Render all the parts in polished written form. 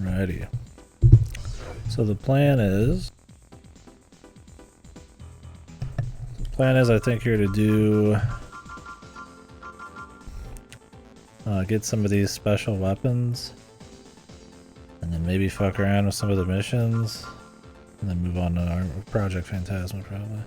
Alrighty. So the plan is I think here to do get some of these special weapons, and then maybe fuck around with some of the missions, and then move on to our Project Phantasma probably.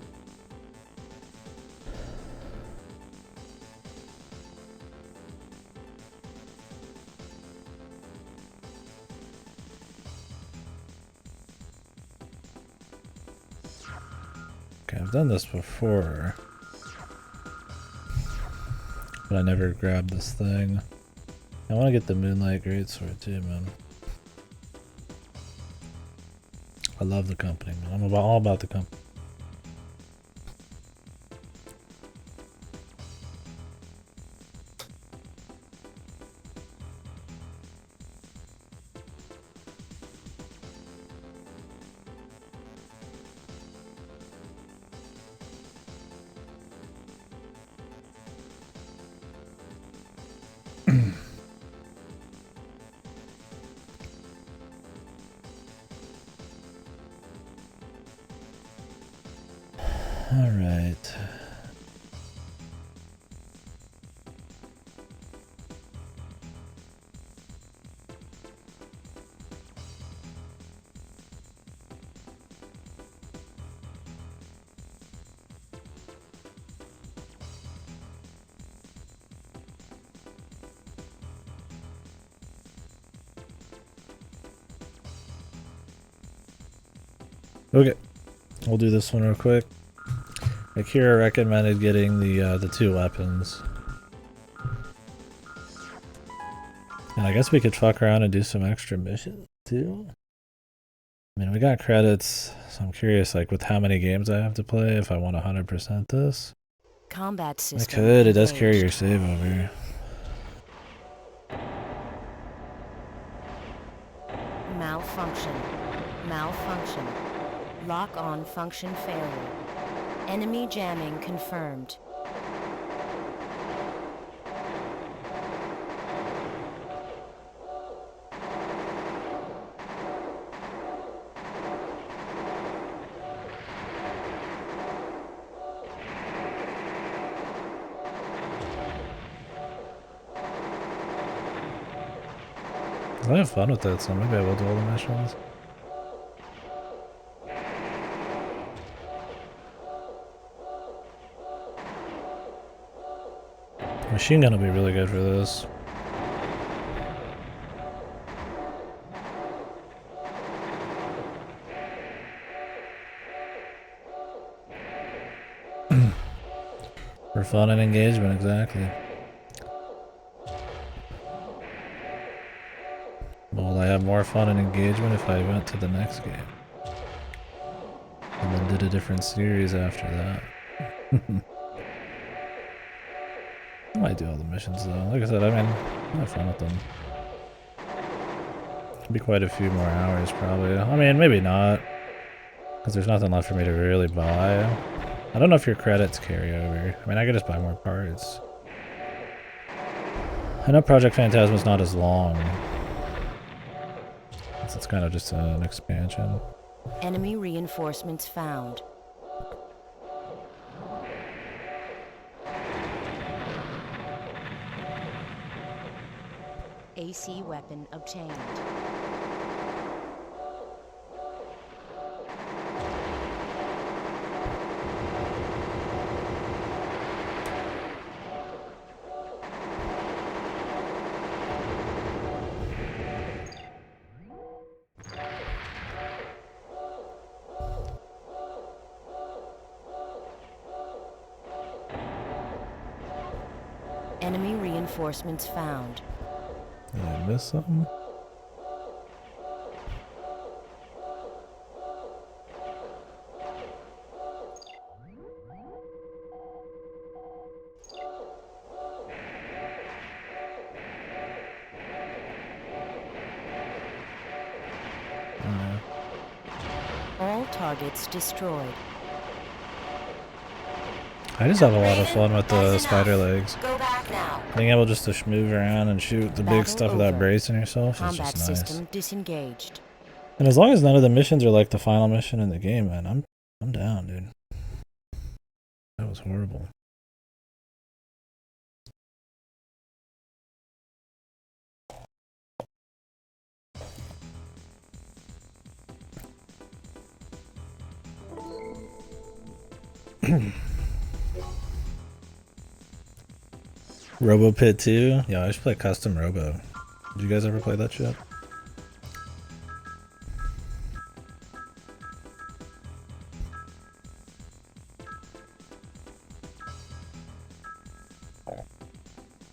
Okay, I've done this before, but I never grabbed this thing. I want to get the Moonlight Greatsword too, man. I love the company, man. I'm all about the company. All right. Okay, we'll do this one real quick. Akira recommended getting the 2 weapons. And I guess we could fuck around and do some extra missions too. I mean, we got credits, so I'm curious, like, with how many games I have to play if I want 100% this. Combat system. I could. It does carry your save over. Malfunction. Malfunction. Lock-on function failure. Enemy jamming confirmed. I have fun with that, so maybe I will do all the missions. Machine gun will be really good for this. For fun and engagement, exactly. Well, I have more fun and engagement if I went to the next game. And then did a different series after that. I might do all the missions though. Like I said, I mean, I have fun with them. It'll be quite a few more hours probably. I mean, maybe not. Because there's nothing left for me to really buy. I don't know if your credits carry over. I mean, I could just buy more parts. I know Project Phantasma's not as long. It's kind of just an expansion. Enemy reinforcements found. AC weapon obtained. Enemy reinforcements found. Did I miss something? All targets destroyed. I just have a lot of fun with the spider legs. Go back now. Being able just to move around and shoot the big stuff without bracing yourself is just Combat nice. system disengaged. And as long as none of the missions are like the final mission in the game, man, I'm down, dude. That was horrible. Robo Pit 2? Yeah, I should play Custom Robo. Did you guys ever play that shit?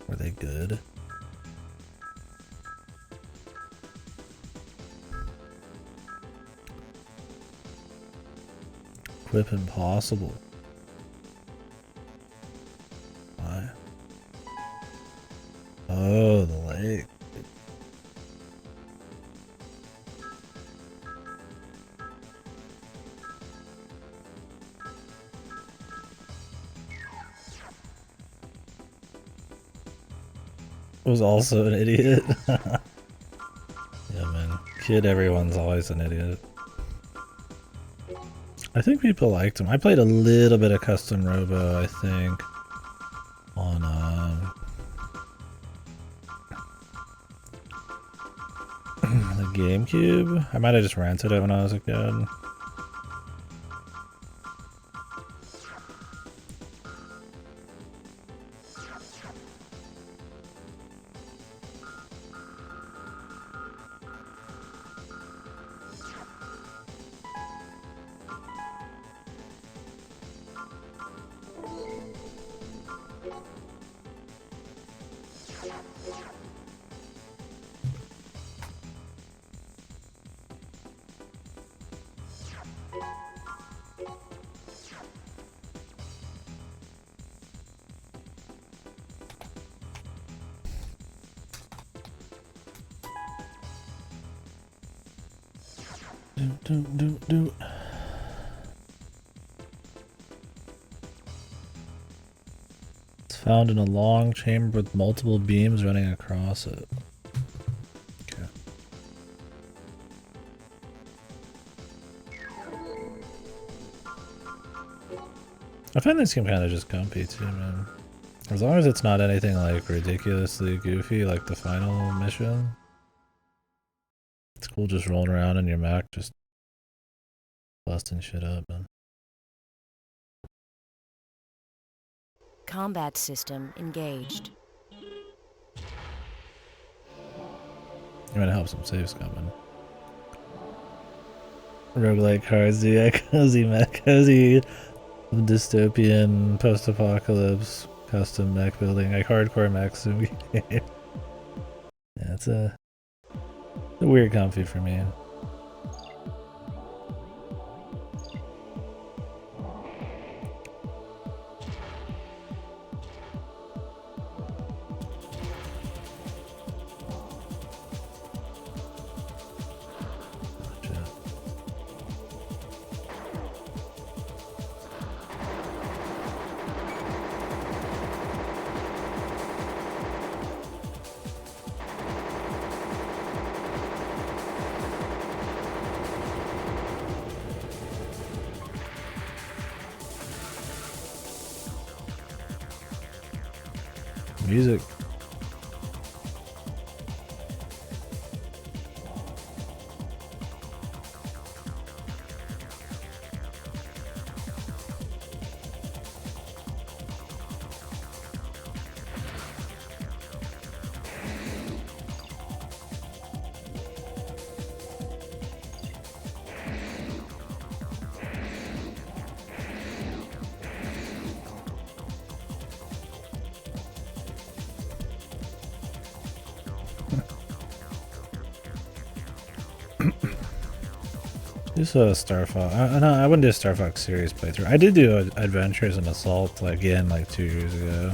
Were they good? Equip Impossible. Why? Oh, the lake. Was also an idiot. Yeah, man. Kid, everyone's always an idiot. I think people liked him. I played a little bit of Custom Robo, I think, on the GameCube. I might have just rented it when I was a kid. Do. It's found in a long chamber with multiple beams running across it. Okay. I find this game kind of just comfy too, man. As long as it's not anything like ridiculously goofy like the final mission. It's cool just rolling around in your mech, just busting shit up, man. Combat system engaged. I'm gonna help some saves coming. Roguelike cards, yeah, cozy dystopian post-apocalypse custom mech building, like hardcore mech sim game. Yeah, it's a weird comfy for me. Music. Just a Star Fox. No, I wouldn't do a Star Fox series playthrough. I did do Adventures in Assault again like 2 years ago.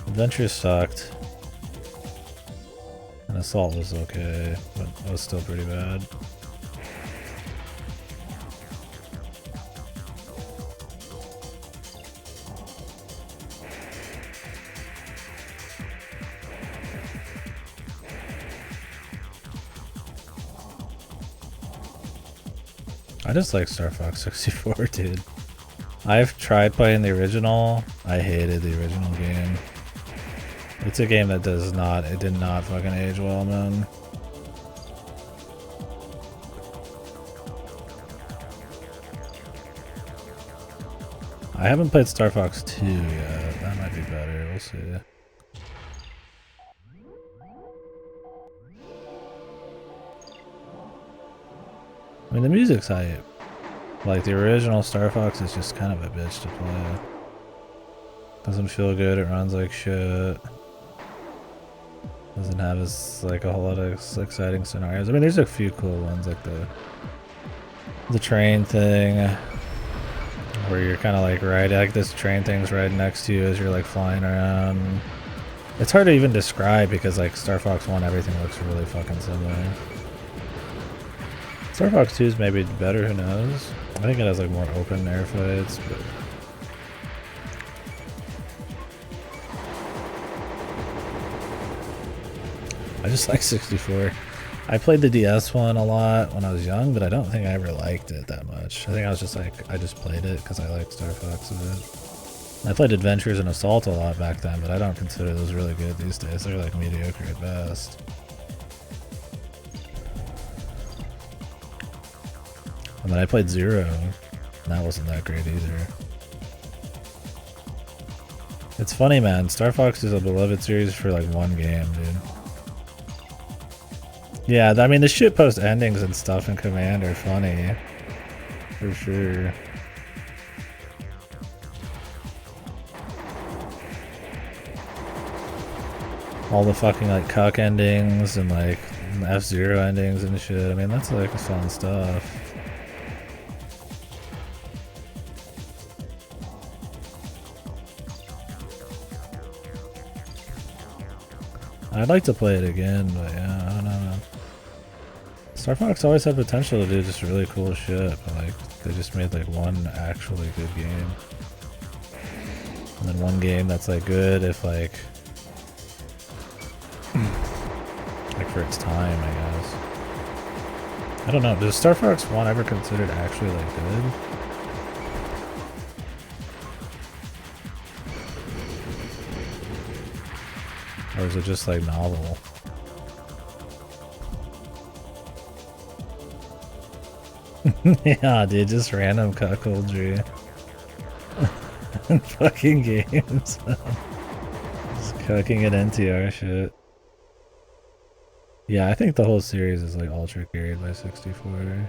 Adventures sucked. And Assault was okay, but it was still pretty bad. I just like Star Fox 64, dude. I've tried playing the original. I hated the original game. It's a game that it did not fucking age well, man. I haven't played Star Fox 2 yet. That might be better. We'll see. I mean, the music's hype. Like, the original Star Fox is just kind of a bitch to play. Doesn't feel good, it runs like shit. Doesn't have like a whole lot of exciting scenarios. I mean, there's a few cool ones, like the train thing. Where you're kind of like like this train thing's right next to you as you're like flying around. It's hard to even describe because like Star Fox 1, everything looks really fucking similar. Star Fox 2 is maybe better, who knows? I think it has like more open air fights, but... I just like 64. I played the DS one a lot when I was young, but I don't think I ever liked it that much. I think I was just like, I just played it because I liked Star Fox a bit. I played Adventures and Assault a lot back then, but I don't consider those really good these days. They're like mediocre at best. And then I played Zero, and that wasn't that great either. It's funny, man. Star Fox is a beloved series for like one game, dude. Yeah, I mean, the shitpost endings and stuff in Command are funny. For sure. All the fucking, like, cuck endings and, like, F-Zero endings and shit. I mean, that's, like, fun stuff. I'd like to play it again, but yeah, I don't know. Star Fox always had potential to do just really cool shit, but like they just made like one actually good game. And then one game that's like good if like for its time, I guess. I don't know, does Star Fox 1 ever considered actually like good? Or is it just like novel? Yeah, dude, just random cuckoldry. Fucking games. Just cucking it into our shit. Yeah, I think the whole series is like ultra carried by 64.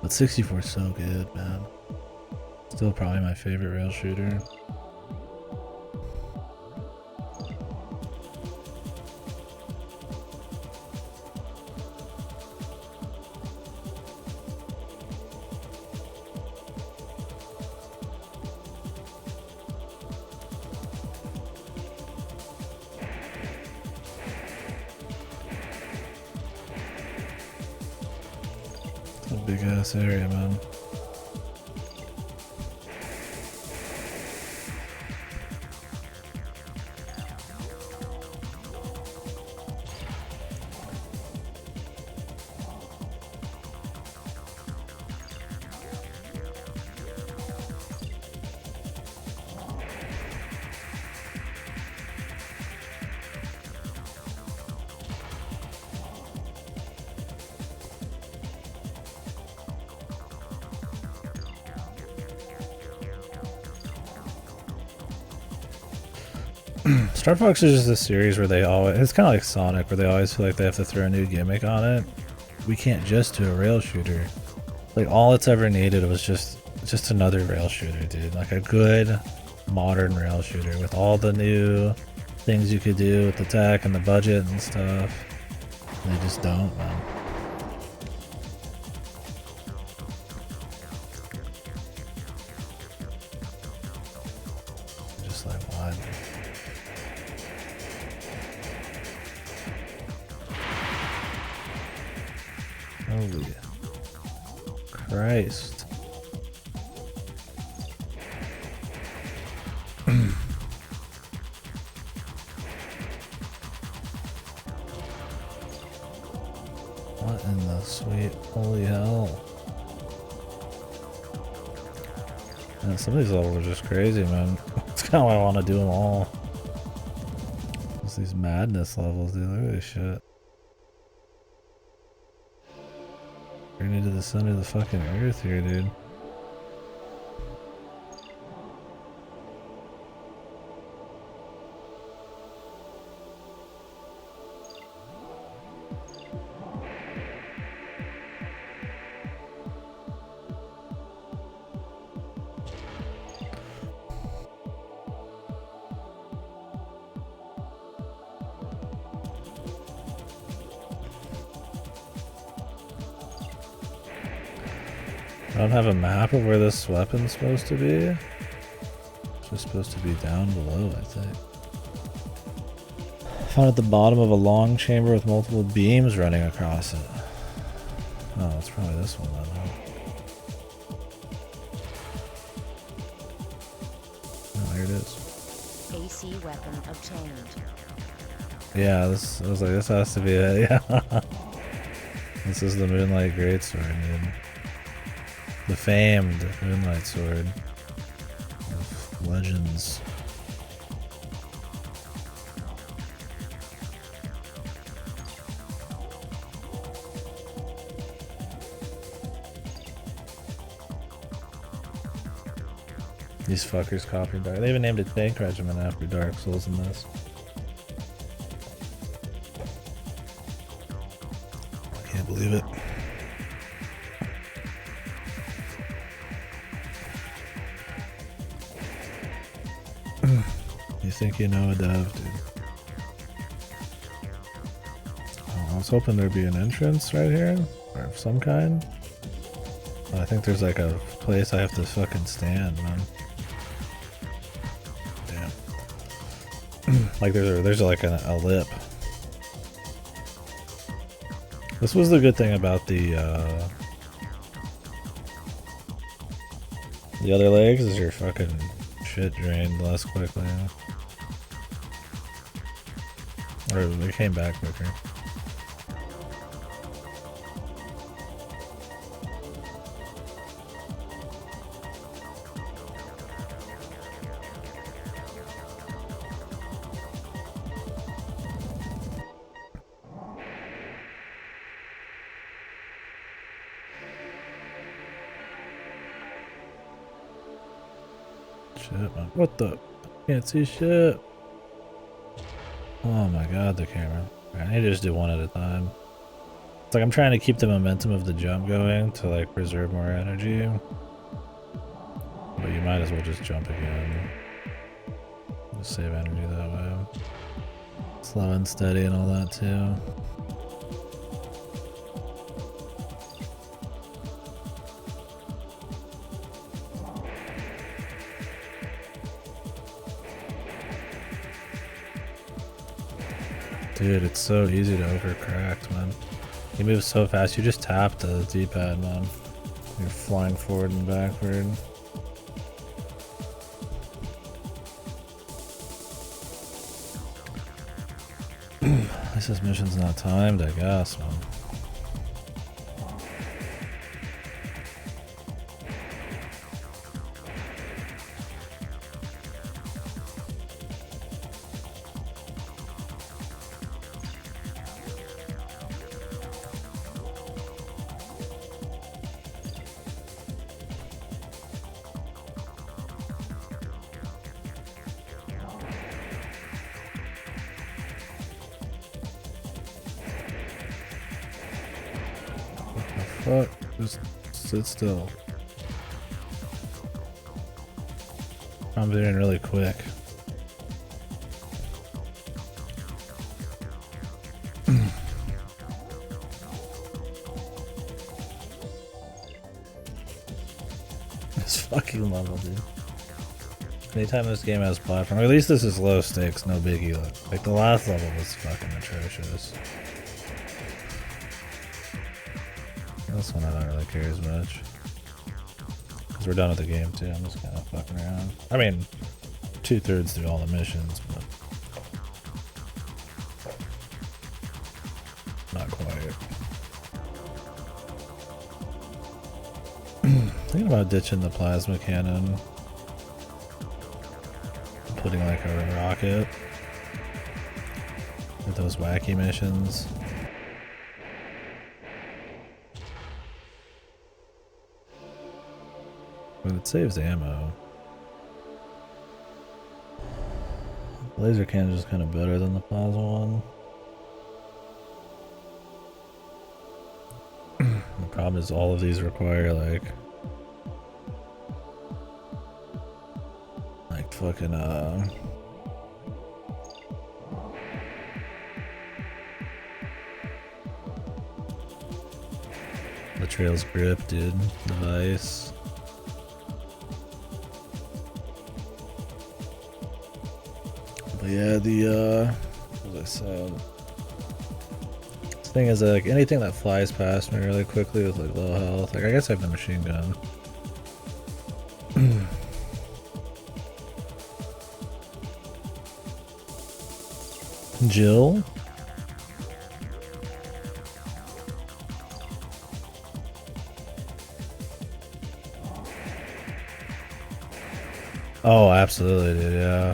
But 64 is so good, man. Still probably my favorite rail shooter. It's a big ass area, man. Star Fox is just a series where it's kind of like Sonic, where they always feel like they have to throw a new gimmick on it. We can't just do a rail shooter. Like, all it's ever needed was just another rail shooter, dude. Like a good modern rail shooter with all the new things you could do with the tech and the budget and stuff. And they just don't, man. Just like, why? Holy Christ. What in the sweet holy hell? Man, some of these levels are just crazy, man. That's kind of why I want to do them all. Just these madness levels, dude. Look at this shit. Journey to the center of the fucking earth here, dude. I don't have a map of where this weapon's supposed to be. It's just supposed to be down below, I think. Found at the bottom of a long chamber with multiple beams running across it. Oh, it's probably this one then, huh? Oh, here it is. AC weapon obtained. Yeah, this, I was like, this has to be it, yeah. This is the Moonlight Greatsword, dude. The famed Moonlight Sword of Legends. These fuckers copied Dark. They even named it Tank Regiment after Dark Souls in this. I can't believe it. You think you know a dev, dude. Oh, I was hoping there'd be an entrance right here, or of some kind. But I think there's like a place I have to fucking stand, man. Damn. Like there's like a lip. This was the good thing about the other legs is your fucking shit drained less quickly. Or they came back quicker. Shit, man. What the? Can't see shit. Oh my god, the camera. I need to just do one at a time. It's like I'm trying to keep the momentum of the jump going to like preserve more energy. But you might as well just jump again. Just save energy that way. Slow and steady and all that too. Dude, it's so easy to overcorrect, man. You move so fast, you just tap the D-pad, man. You're flying forward and backward. This mission's not timed, I guess, man. Fuck, just sit still. I'm doing really quick. This fucking level, dude. Anytime this game has platform, or at least this is low stakes, no biggie. Like the last level was fucking atrocious. This one I don't really care as much. Because we're done with the game too, I'm just kind of fucking around. I mean, 2/3 through all the missions, but not quite. Thinking about ditching the plasma cannon. Putting like a rocket with those wacky missions. But it saves ammo. Laser cannon is kind of better than the plasma one. The problem is all of these require like fucking the trail's grip, dude. The vice. But yeah, the as I said, the thing is like anything that flies past me really quickly with like low health. Like I guess I have the machine gun. Jill? Oh, absolutely, dude, yeah.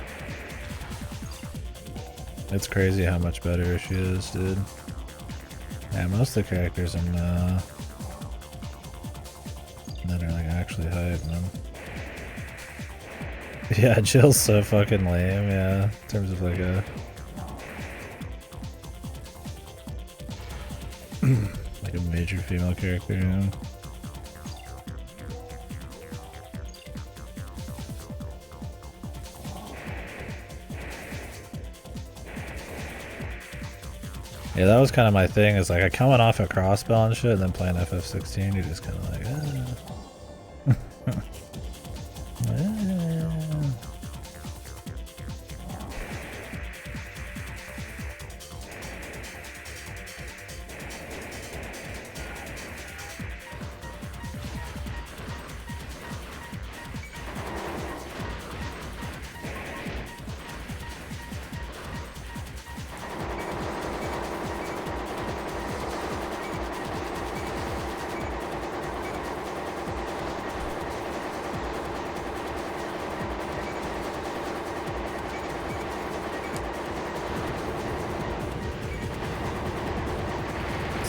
It's crazy how much better she is, dude. Yeah, most of the characters in that are like actually hype, man. Yeah, Jill's so fucking lame, yeah, in terms of like a like a major female character, you know? Yeah, that was kind of my thing, is like I coming off a crossbow and shit and then playing FF16, you're just kind of like,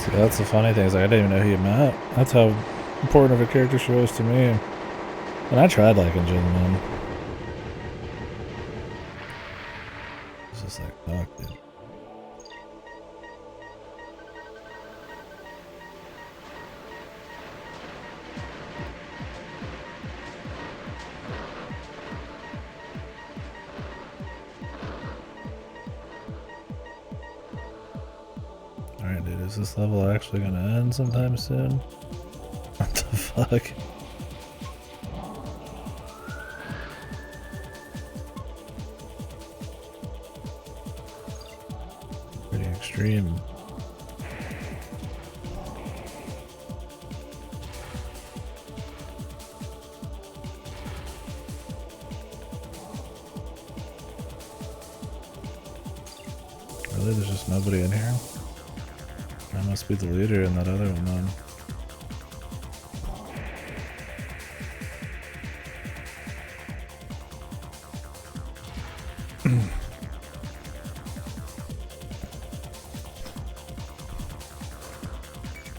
See, that's the funny thing, is like I didn't even know who you met. That's how important of a character she was to me. And I tried liking Jill, man. It's just like, fuck, dude. Alright, dude, is this level actually gonna end sometime soon? What the fuck? Pretty extreme. Really, there's just nobody in here? I must be the leader in that other one then.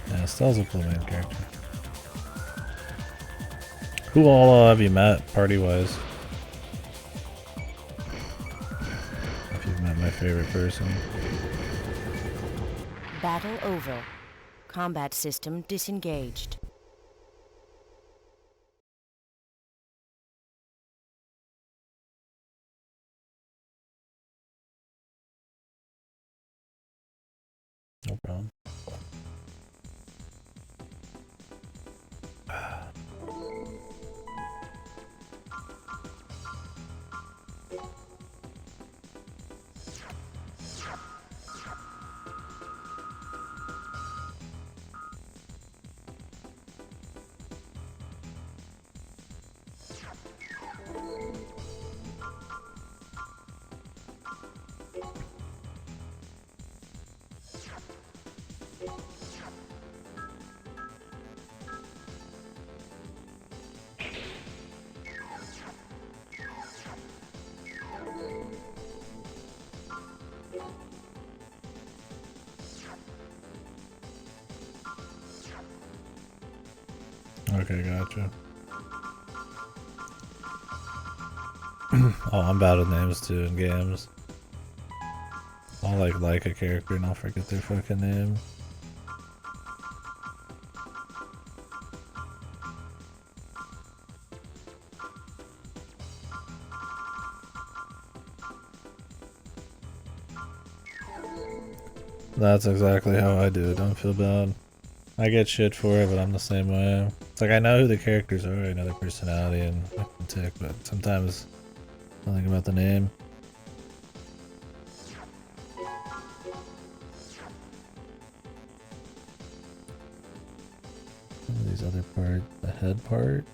Yeah, Stell's a cool main character. Who all have you met, party-wise? If you've met my favorite person. Battle over. Combat system disengaged. No problem. Okay, gotcha. Oh, I'm bad with names too in games. I'll like a character and I'll forget their fucking name. That's exactly how I do it. Don't feel bad. I get shit for it, but I'm the same way. It's like I know who the characters are, I know their personality and fucking tick, but sometimes I think about the name. Some of these other parts, the head part.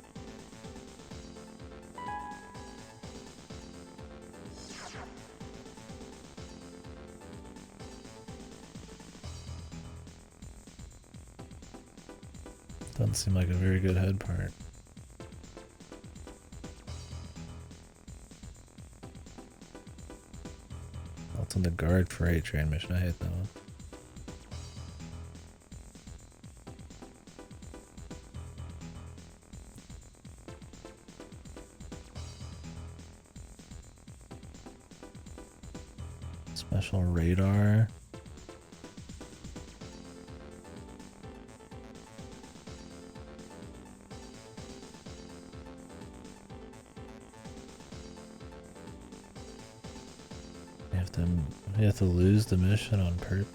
Doesn't seem like a very good head part. What's on the guard for a train mission? I hate that one. Special radar. You have to lose the mission on purpose.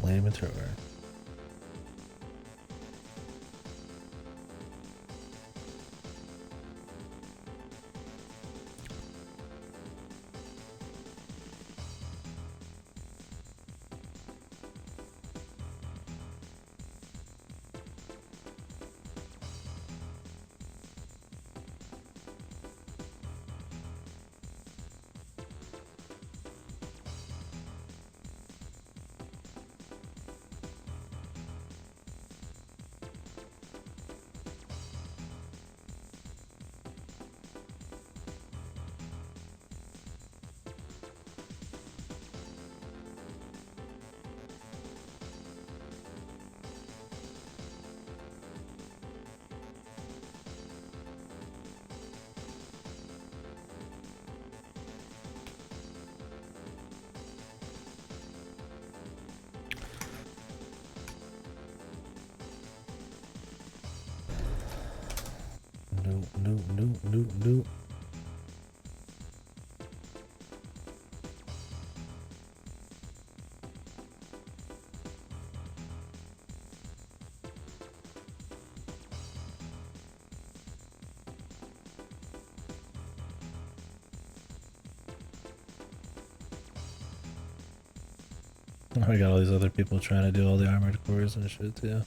Flamethrower. No. We got all these other people trying to do all the armored cores and shit too.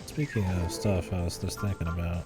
Speaking of stuff I was just thinking about.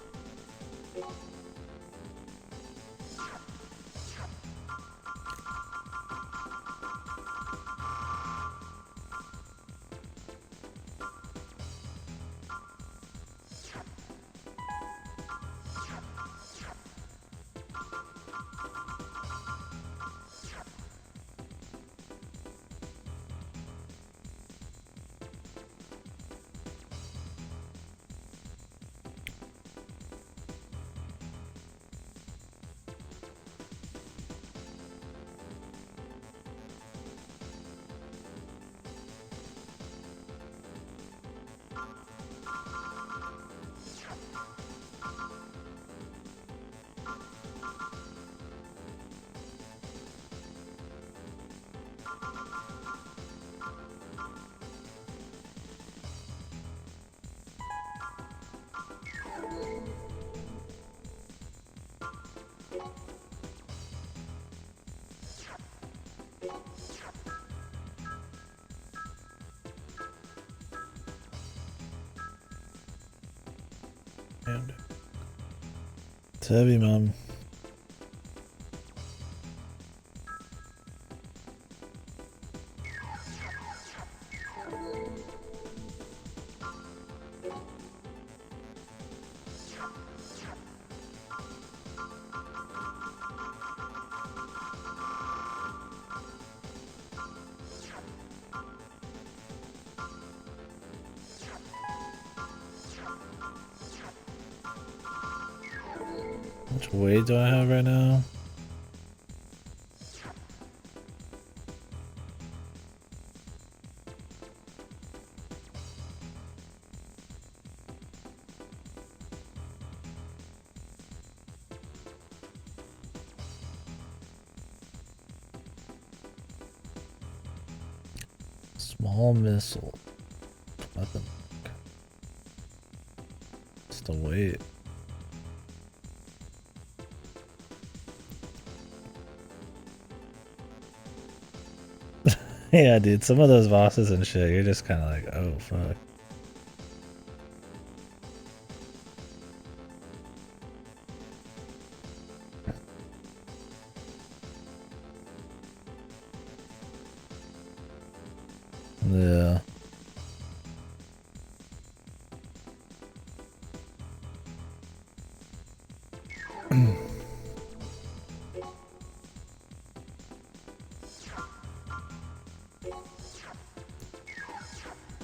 It's heavy, Mom. How much weight do I have right now? Small missile weapon. It's the weight. Yeah, dude, some of those bosses and shit, you're just kind of like, oh, fuck. Yeah.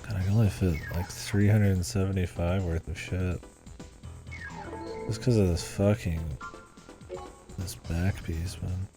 God, I can only fit like 375 worth of shit. Just because of this back piece, man.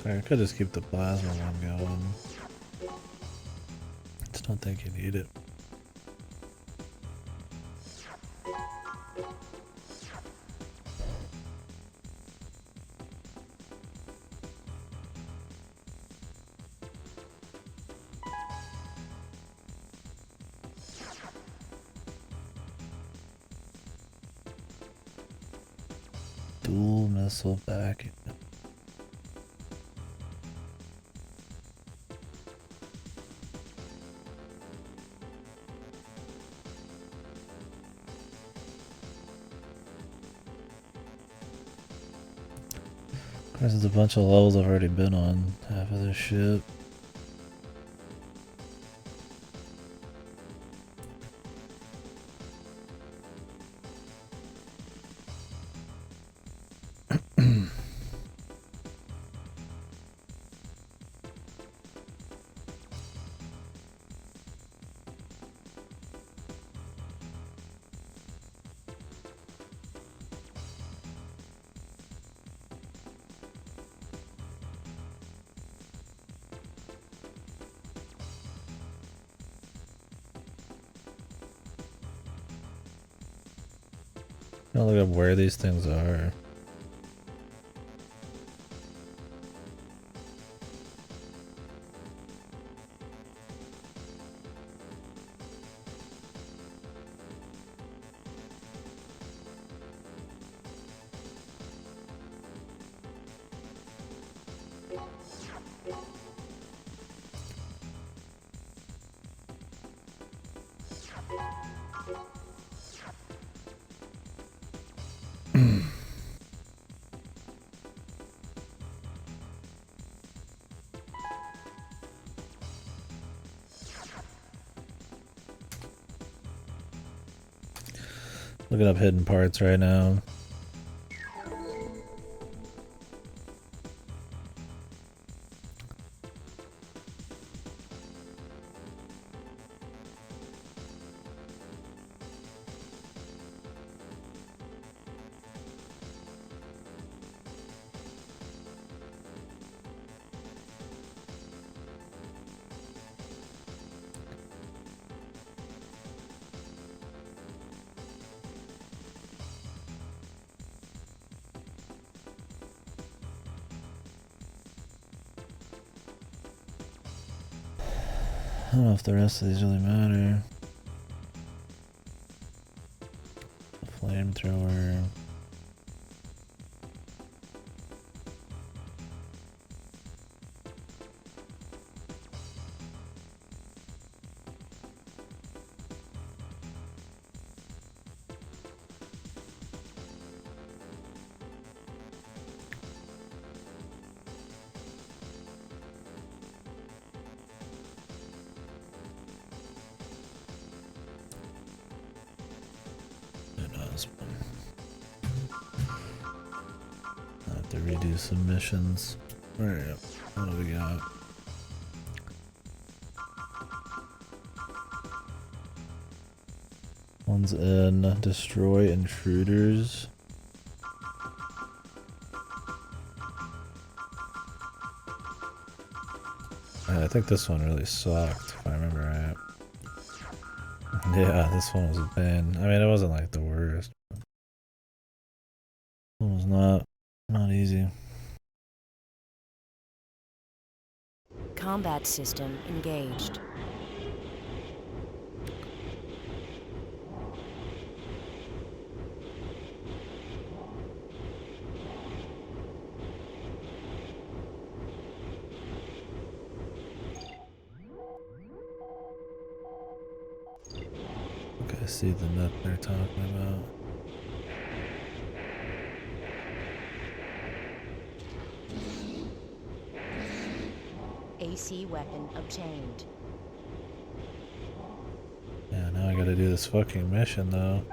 Sorry, I could just keep the plasma one going. Just don't think you need it. Dual missile back. Of course, there's a bunch of levels I've already been on. Half of this shit. Gotta look up where these things are. Looking up hidden parts right now. I don't know if the rest of these really matter. Flamethrower. I have to redo some missions. Alright, what do we got? One's in destroy intruders. I think this one really sucked, if I remember right. Yeah, this one was a pain. I mean, it wasn't like the worst. But it was not easy. Combat system engaged. Okay, I see the nut they're talking about. AC weapon obtained. Yeah, now I gotta do this fucking mission though.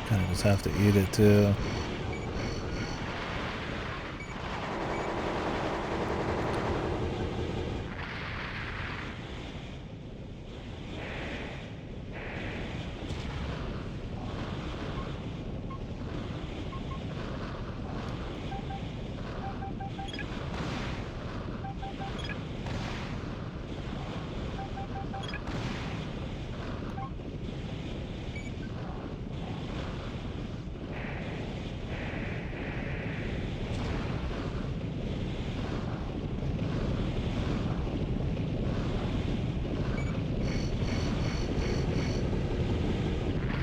Kinda just have to eat it too.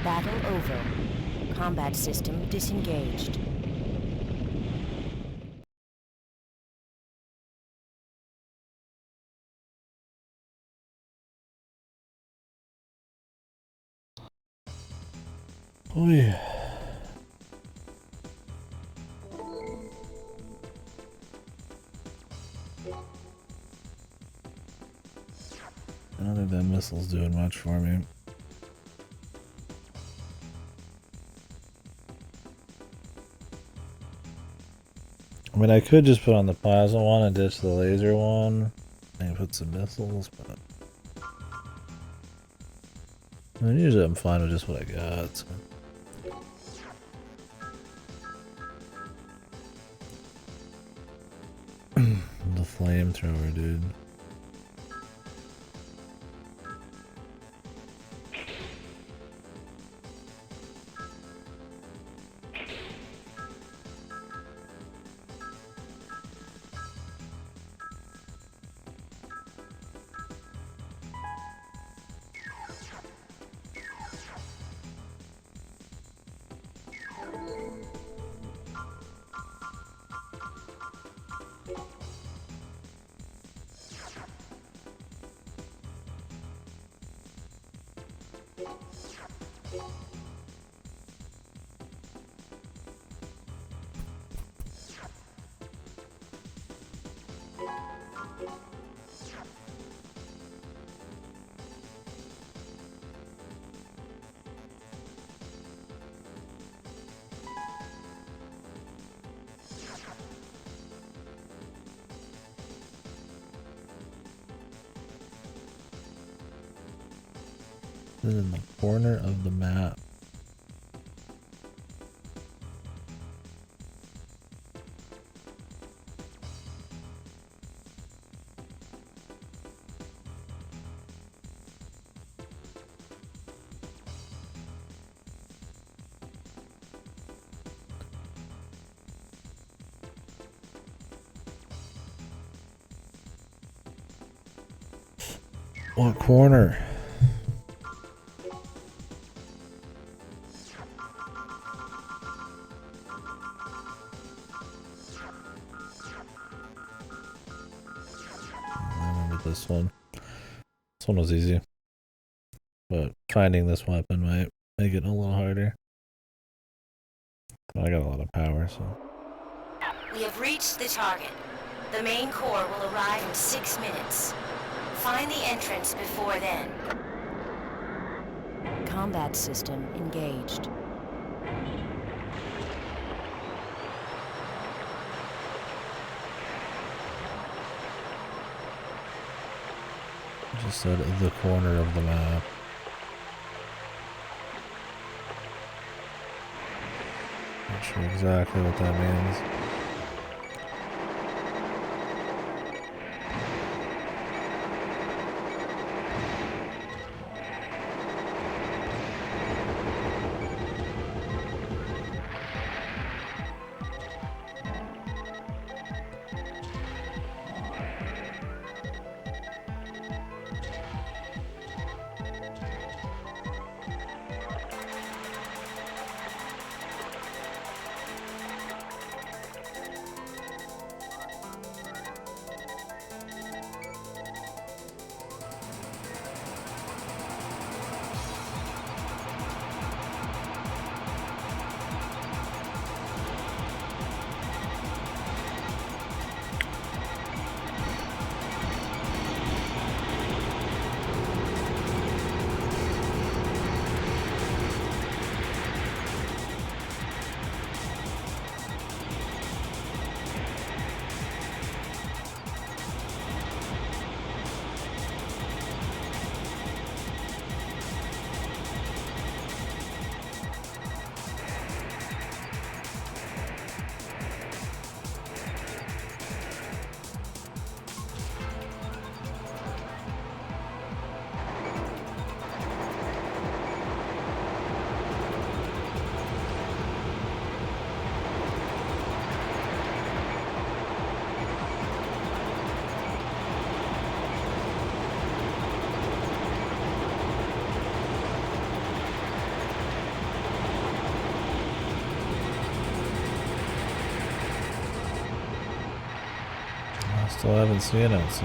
Battle over. Combat system disengaged. Oh yeah. I don't think that missile's doing much for me. I mean, I could just put on the plasma one and ditch the laser one and put some missiles, but And usually I'm fine with just what I got. So. The flamethrower, dude. This is in the corner of the map. What corner? This one. This one was easy. But finding this weapon might make it a little harder. But I got a lot of power, so. We have reached the target. The main core will arrive in 6 minutes. Find the entrance before then. Combat system engaged. Just said the corner of the map. Not sure exactly what that means. Still haven't seen it, so.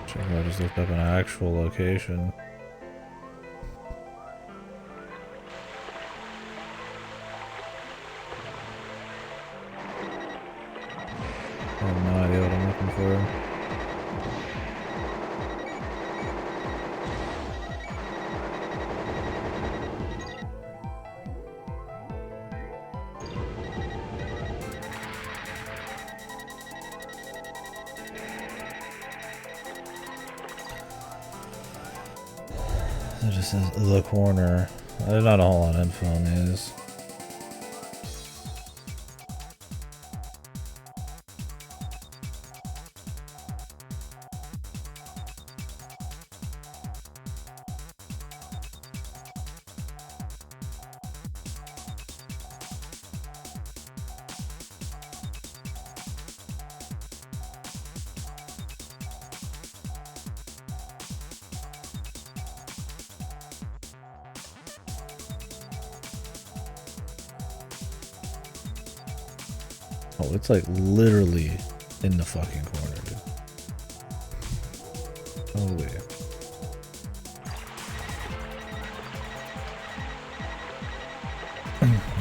Check out, I just looked up an actual location. I have no idea what I'm looking for. It just says the corner. There's not a whole lot of info on these. Oh, it's like literally in the fucking corner, dude. Holy.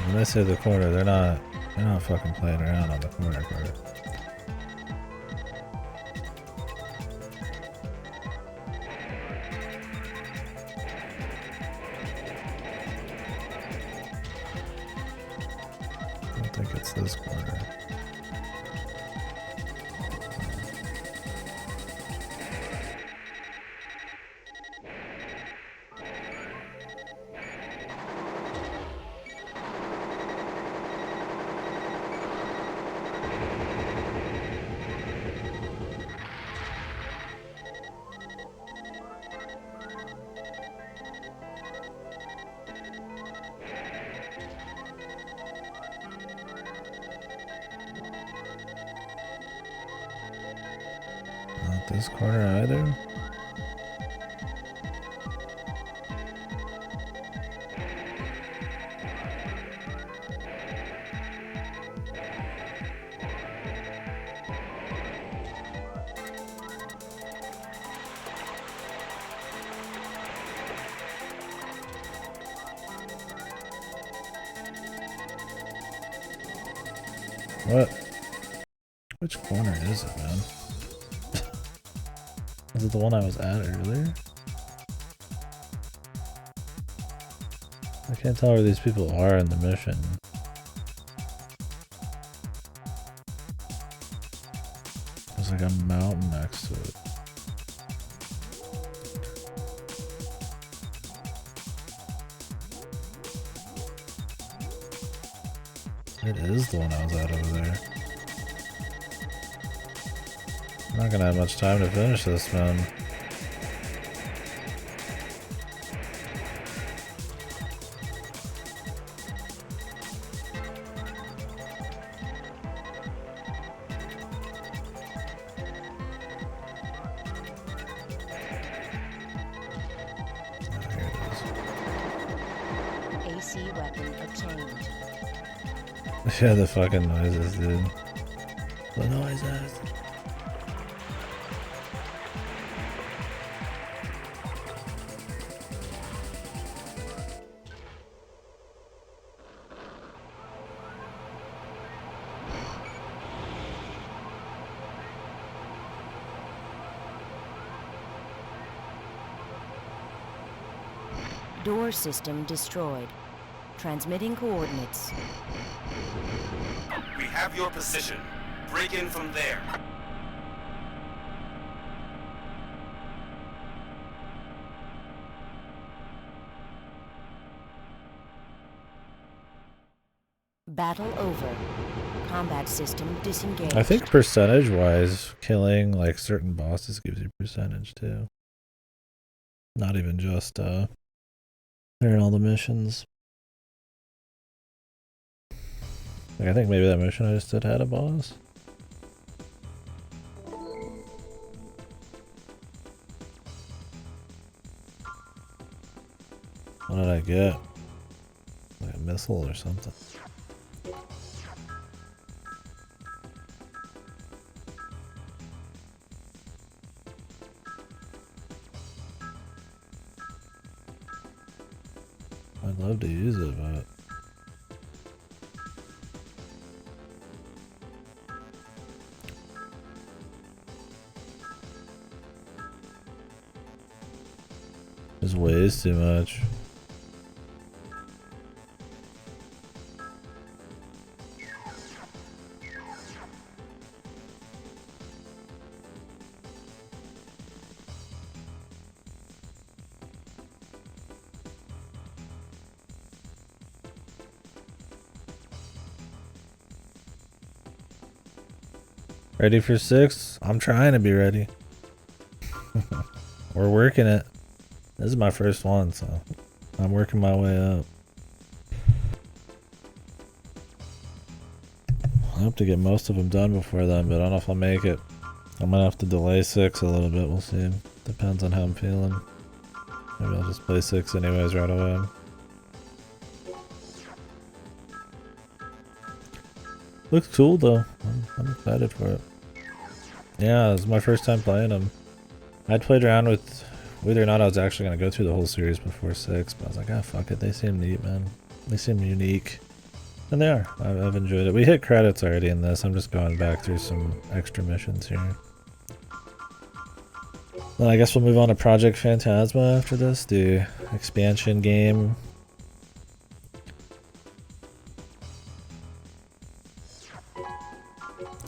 When they say the corner, they're not fucking playing around on the corner part. I don't think it's this corner. Not this corner either. What? Which corner is it, man? Is it the one I was at earlier? I can't tell where these people are in the mission. There's like a mountain next to it. It is the one I was at over there. I'm not gonna have much time to finish this, man. AC weapon obtained. Yeah, the fucking noises, dude. The noises. Door system destroyed. Transmitting coordinates. We have your position. Break in from there. Battle over. Combat system disengaged. I think percentage-wise, killing like certain bosses gives you percentage too. Not even just clearing all the missions. Like, I think maybe that mission I just did had a boss. What did I get? Like a missile or something. I'd love to use it, but just weighs too much. Ready for 6? I'm trying to be ready. We're working it. This is my first one, so I'm working my way up. I hope to get most of them done before then, but I don't know if I'll make it. I'm gonna have to delay 6 a little bit, we'll see. Depends on how I'm feeling. Maybe I'll just play 6 anyways right away. Looks cool though. I'm excited for it. Yeah, this is my first time playing them. I'd played around with whether or not I was actually gonna go through the whole series before 6, but I was like, ah, fuck it. They seem neat, man. They seem unique. And they are. I've enjoyed it. We hit credits already in this. I'm just going back through some extra missions here. Then I guess we'll move on to Project Phantasma after this, the expansion game.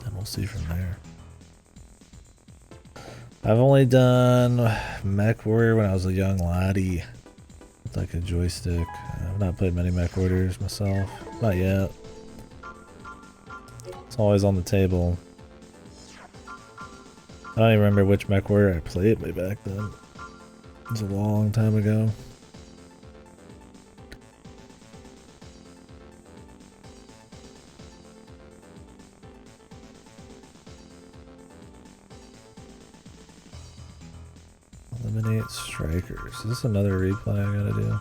And we'll see from there. I've only done MechWarrior when I was a young laddie. With like a joystick. I've not played many MechWarriors myself. Not yet. It's always on the table. I don't even remember which MechWarrior I played way back then. It was a long time ago. Eliminate strikers. Is this another replay I gotta do?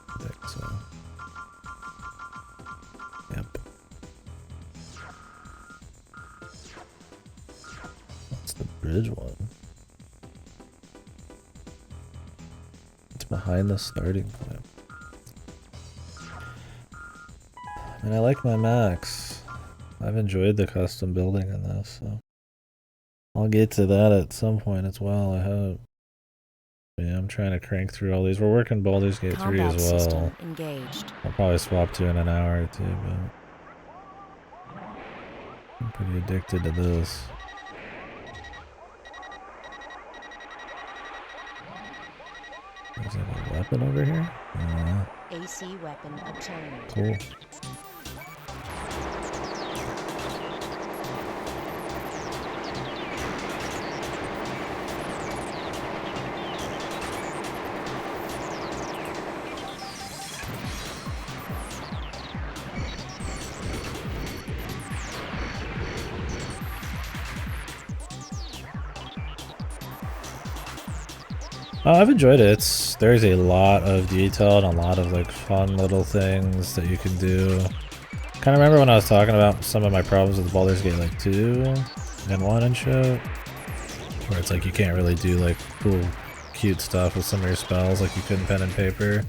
I think so. Yep. That's the bridge one. It's behind the starting point. And I like my max. I've enjoyed the custom building in this, so I'll get to that at some point as well, I hope. Yeah, I'm trying to crank through all these. We're working Baldur's Gate 3 as well. Engaged. I'll probably swap to in an hour or two, but I'm pretty addicted to this. There's like a weapon over here? AC weapon obtained. Cool. I've enjoyed it. There's a lot of detail and a lot of like fun little things that you can do. Kind of remember when I was talking about some of my problems with Baldur's Gate like 2 and 1 and shit, where it's like you can't really do like cool, cute stuff with some of your spells like you could in pen and paper.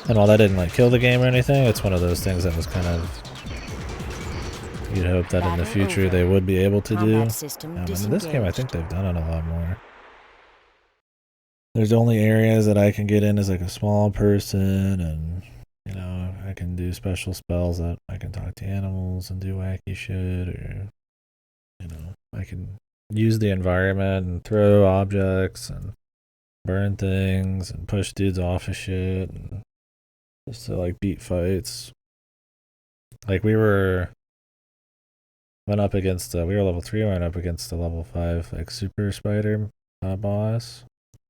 And while that didn't like kill the game or anything, it's one of those things that was kind of, you'd hope that in the future they would be able to do. And in this game, I think they've done it a lot more. There's only areas that I can get in as like a small person, and you know, I can do special spells that I can talk to animals and do wacky shit, or you know, I can use the environment and throw objects and burn things and push dudes off of shit and just to like beat fights. Like we were level 3, went up against the level 5 like super spider boss.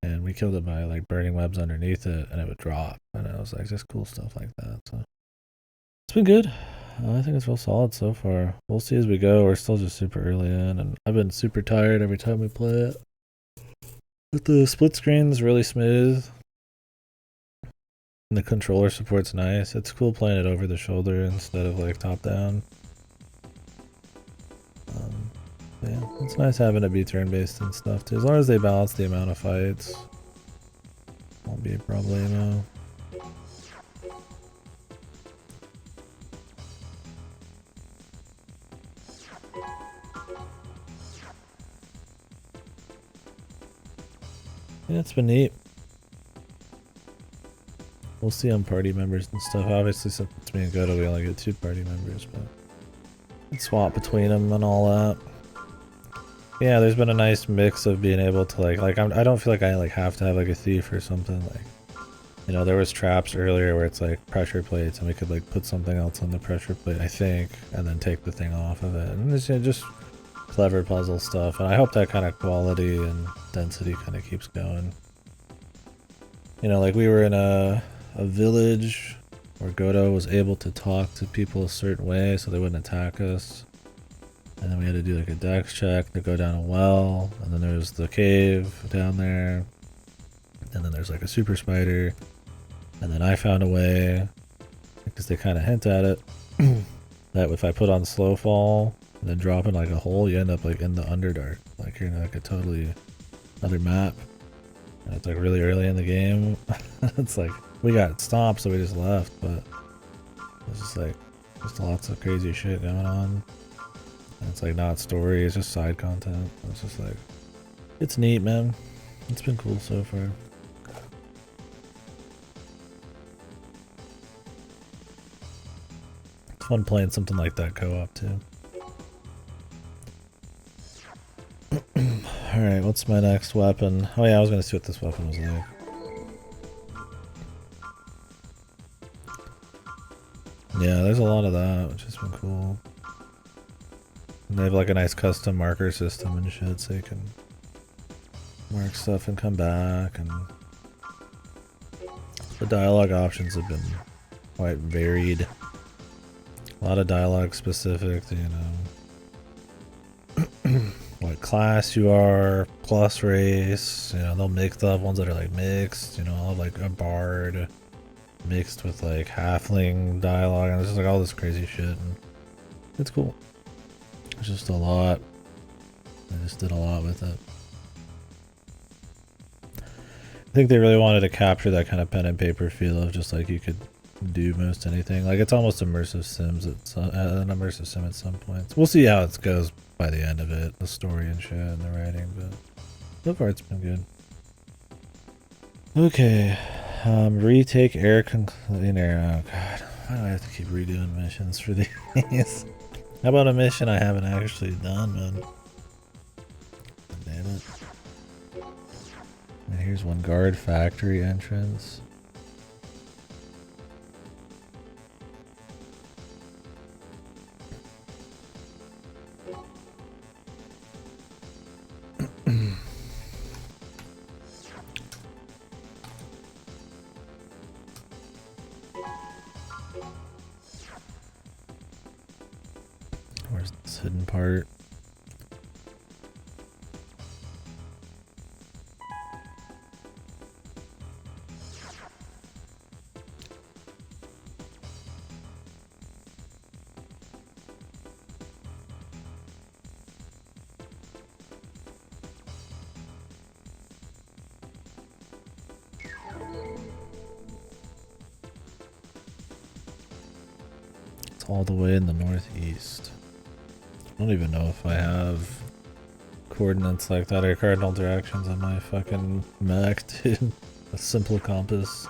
And we killed it by like burning webs underneath it, and it would drop. And it was like just cool stuff like that. So it's been good. I think it's real solid so far. We'll see as we go. We're still just super early in, and I've been super tired every time we play it. But the split screen's really smooth. And the controller support's nice. It's cool playing it over the shoulder instead of like top down. Yeah, it's nice having it be turn-based and stuff too. As long as they balance the amount of fights, won't be a problemo. Yeah, it's been neat. We'll see on party members and stuff. Obviously, since it's me and Goto, we only get 2 party members, but we can swap between them and all that. Yeah, there's been a nice mix of being able to like I don't feel like I like have to have like a thief or something. Like You know, there was traps earlier where it's like pressure plates and we could like put something else on the pressure plate, I think, and then take the thing off of it. And it's, you know, just clever puzzle stuff. And I hope that kind of quality and density kind of keeps going. You know, like we were in a village where Godo was able to talk to people a certain way so they wouldn't attack us. And then we had to do like a dex check to go down a well. And then there's the cave down there. And then there's like a super spider. And then I found a way, because they kind of hint at it, that if I put on slow fall and then drop in like a hole, you end up like in the Underdark. Like you're in like a totally other map. And it's like really early in the game. It's like, we got stopped so we just left, but it's just like, just lots of crazy shit going on. And it's like not story, it's just side content. It's just like, it's neat, man. It's been cool so far. It's fun playing something like that co-op too. Alright, what's my next weapon? Oh yeah, I was gonna see what this weapon was like. Yeah, there's a lot of that, which has been cool. And they have like a nice custom marker system and shit, so you can mark stuff and come back, and the dialogue options have been quite varied. A lot of dialogue specific to, you know, what class you are, plus race, you know, they'll make the ones that are like mixed, you know, I'll have like a bard mixed with like halfling dialogue, and it's just like all this crazy shit, and it's cool. It's just a lot. I just did a lot with it. I think they really wanted to capture that kind of pen and paper feel of just like you could do most anything. Like it's almost immersive sims at an immersive sim at some points. We'll see how it goes by the end of it, the story and shit and the writing, but so far it's been good. Okay, retake air cleaner. Oh god, why do I have to keep redoing missions for these? How about a mission I haven't actually done, man? Damn it. And here's one, guard factory entrance. Where's this hidden part? It's all the way in the northeast. I don't even know if I have coordinates like that or cardinal directions on my fucking mech, dude. A simple compass.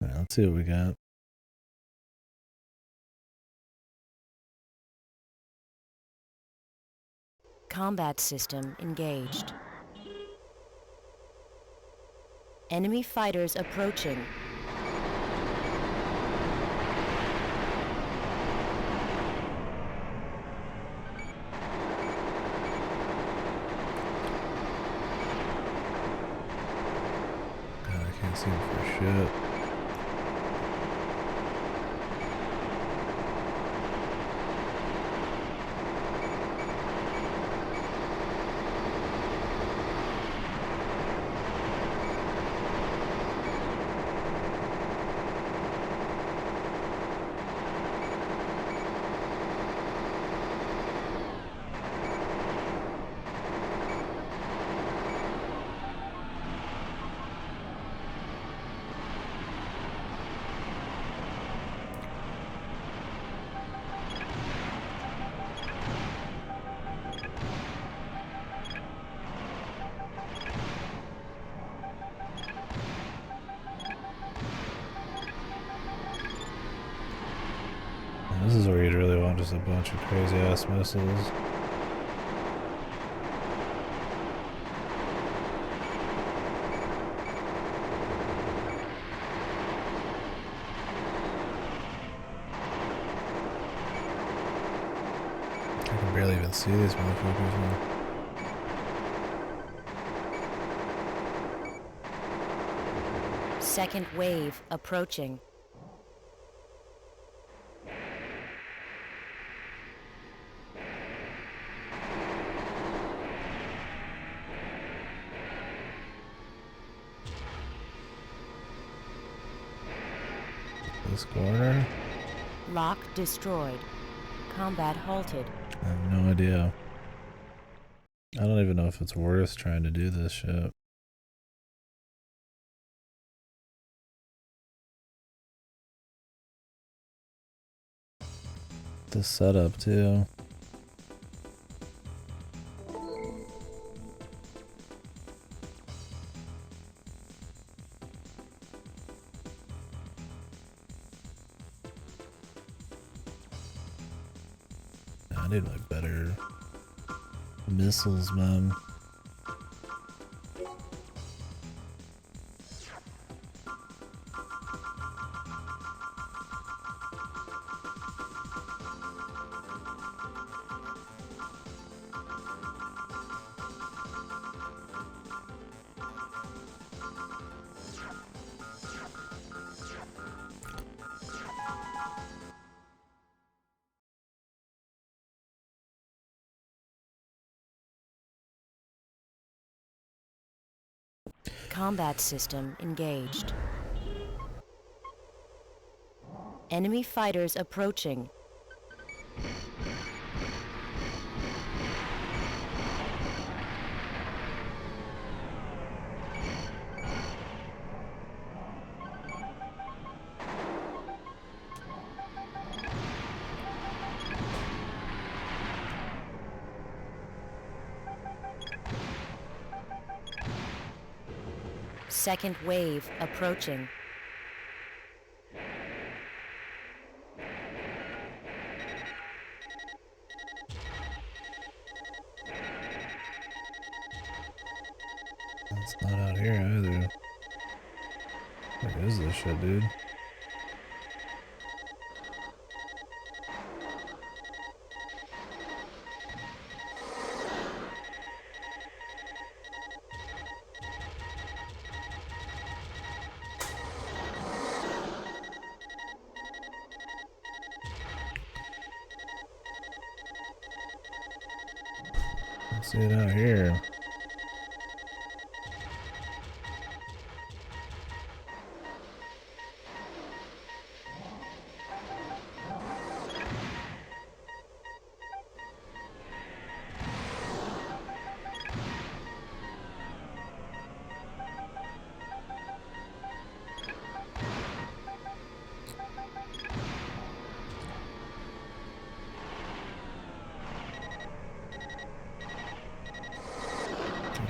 Let's see what we got. Combat system engaged. Enemy fighters approaching. God, I can't see him for shit. This is where you'd really want just a bunch of crazy ass missiles. I can barely even see these motherfuckers now. Second wave approaching. This corner? Lock destroyed. Combat halted. I have no idea. I don't even know if it's worth trying to do this shit. The setup too. I need like better missiles, man. Combat system engaged. Enemy fighters approaching. Second wave approaching. It's not out here either. Where is this shit, dude? Let's see it out here.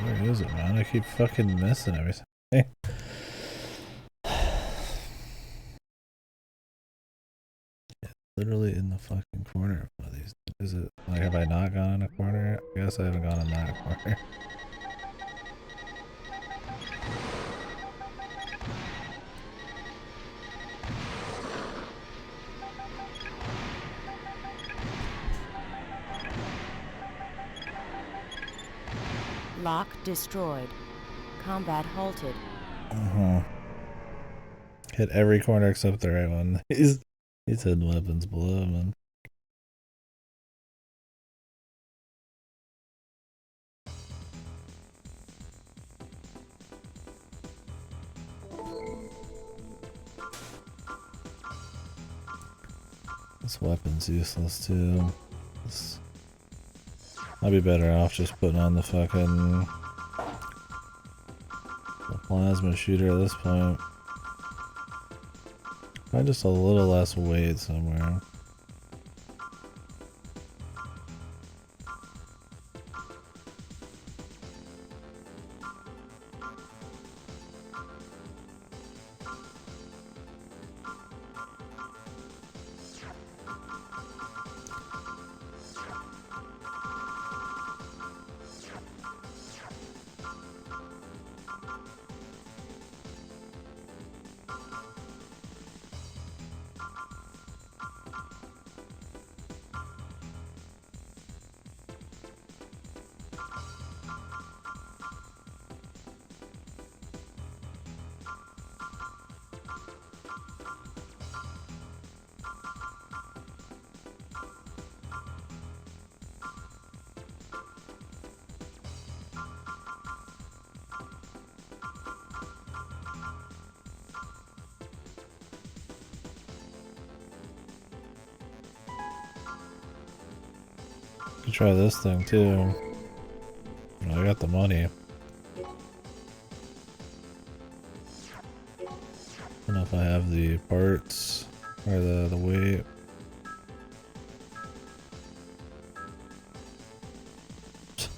Where is it, man? I keep fucking missing everything. Literally in the fucking corner of one of these. Is it like, have I not gone in a corner? I guess I haven't gone in that corner. Lock destroyed. Combat halted. Hit every corner except the right one. He's hidden weapons below, man. This weapon's useless too. I'd be better off just putting on the fucking plasma shooter at this point. Find just a little less weight somewhere. Could try this thing too. I got the money. I don't know if I have the parts or the weight.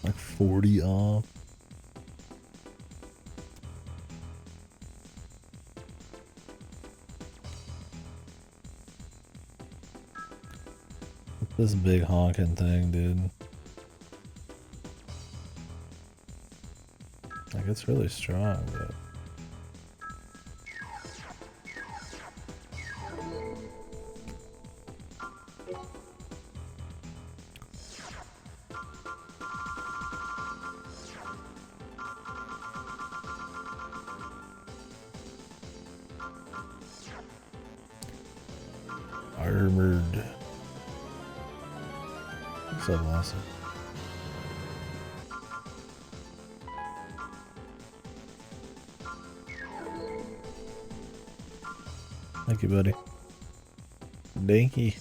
Like 40 off. This big honking thing, dude. Like, it's really strong, but... Armored. So awesome. Thank you, buddy. Dinky.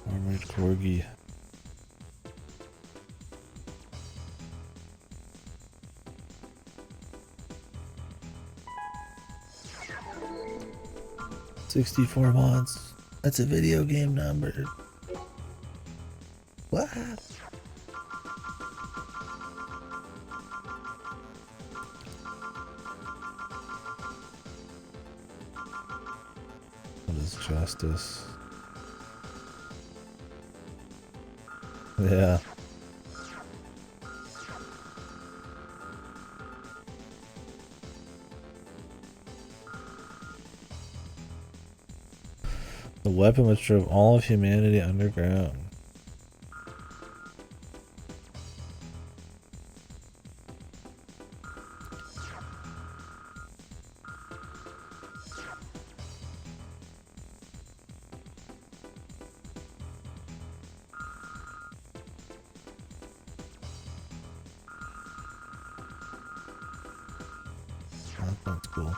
Armored corgi. $64 months. That's a video game number. What? What is justice? Yeah. The weapon which drove all of humanity underground. That's cool.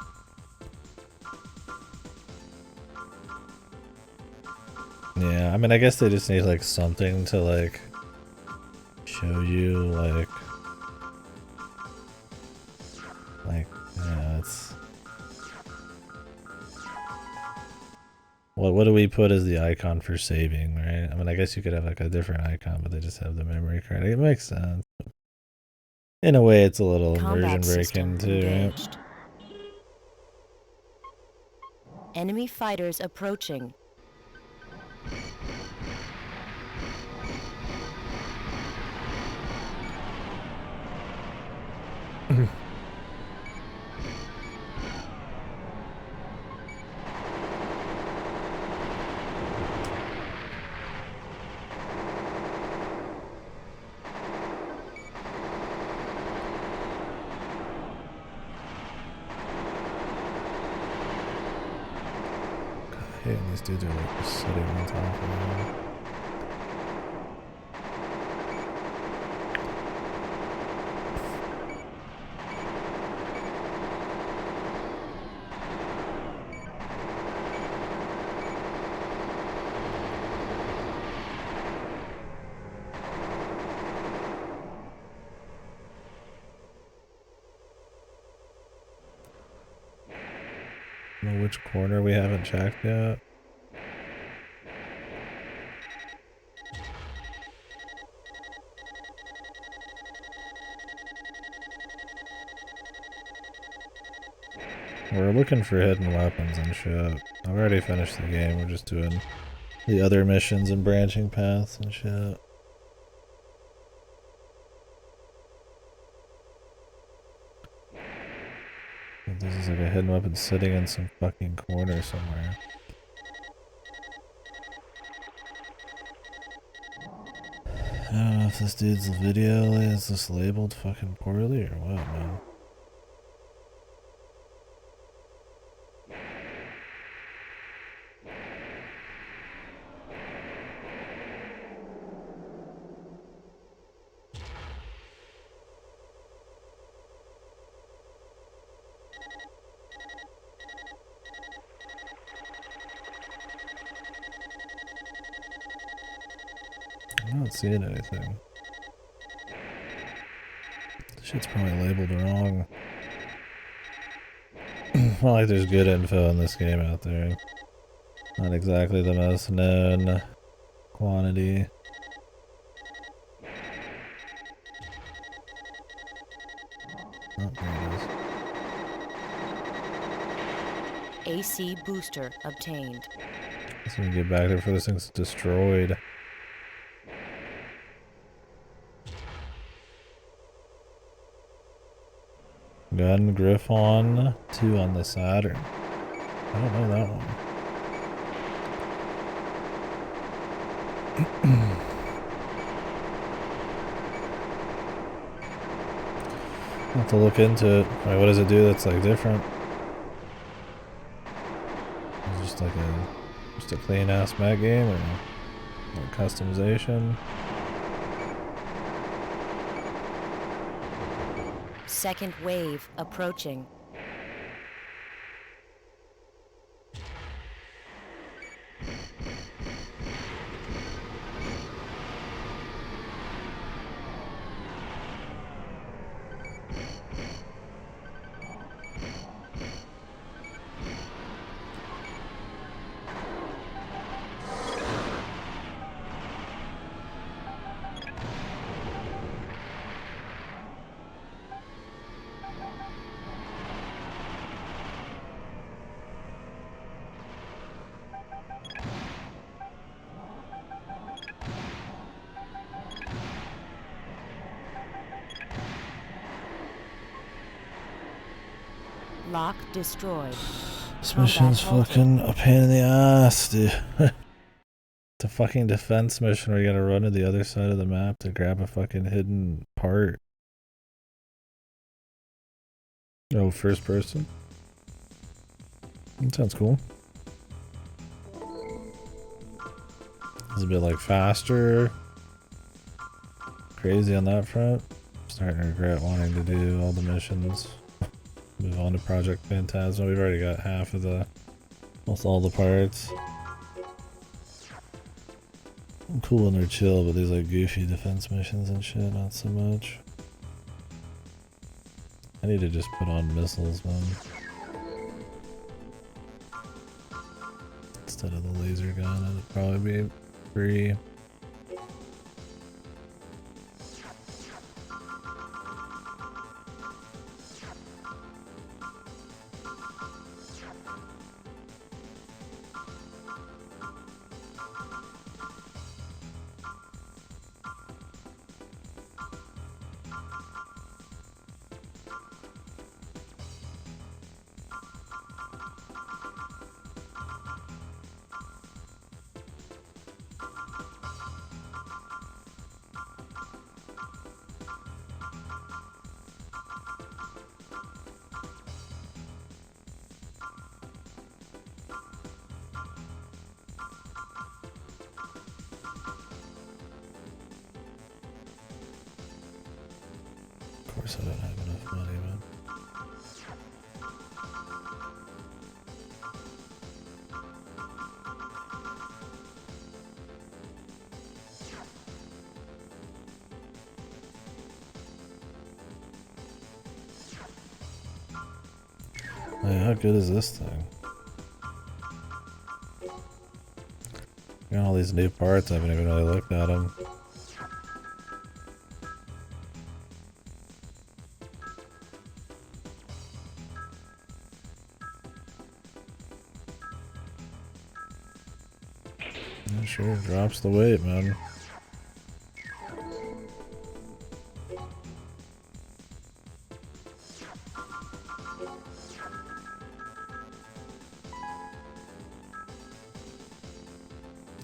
Yeah, I mean, I guess they just need like something to like show you like yeah, it's what do we put as the icon for saving, right? I mean, I guess you could have like a different icon, but they just have the memory card. It makes sense. In a way, it's a little immersion breaking too, right? Enemy fighters approaching. Hey, and these dudes are like sitting on top of me. I don't know which corner we haven't checked yet. We're looking for hidden weapons and shit. I've already finished the game, we're just doing the other missions and branching paths and shit. But this is like a hidden weapon sitting in some fucking corner somewhere. I don't know if this dude's video is this labeled fucking poorly or what, man. not seeing anything. This shit's probably labeled wrong. Well, like there's good info in this game out there. Not exactly the most known quantity. Oh, there it is. AC booster obtained. So we can get back there before this thing's destroyed. Gun Griffon 2 on the Saturn. I don't know that one. I'll have to look into it. Like, what does it do that's like different? It's just like a clean ass mech game or customization. Second wave approaching. Lock destroyed. This mission's fucking a pain in the ass, dude. It's a fucking defense mission where you gotta run to the other side of the map to grab a fucking hidden part. Oh, first person? That sounds cool. It's a bit like faster. Crazy on that front. Starting to regret wanting to do all the missions. Move on to Project Phantasma. We've already got half of almost all the parts. I'm cool when they're chill, but these like goofy defense missions and shit, not so much. I need to just put on missiles, man. Instead of the laser gun, it'd probably be free. Of course I don't have enough money, man. Hey, how good is this thing? Got all these new parts, I haven't even really looked at them. Yeah, sure, drops the weight, man.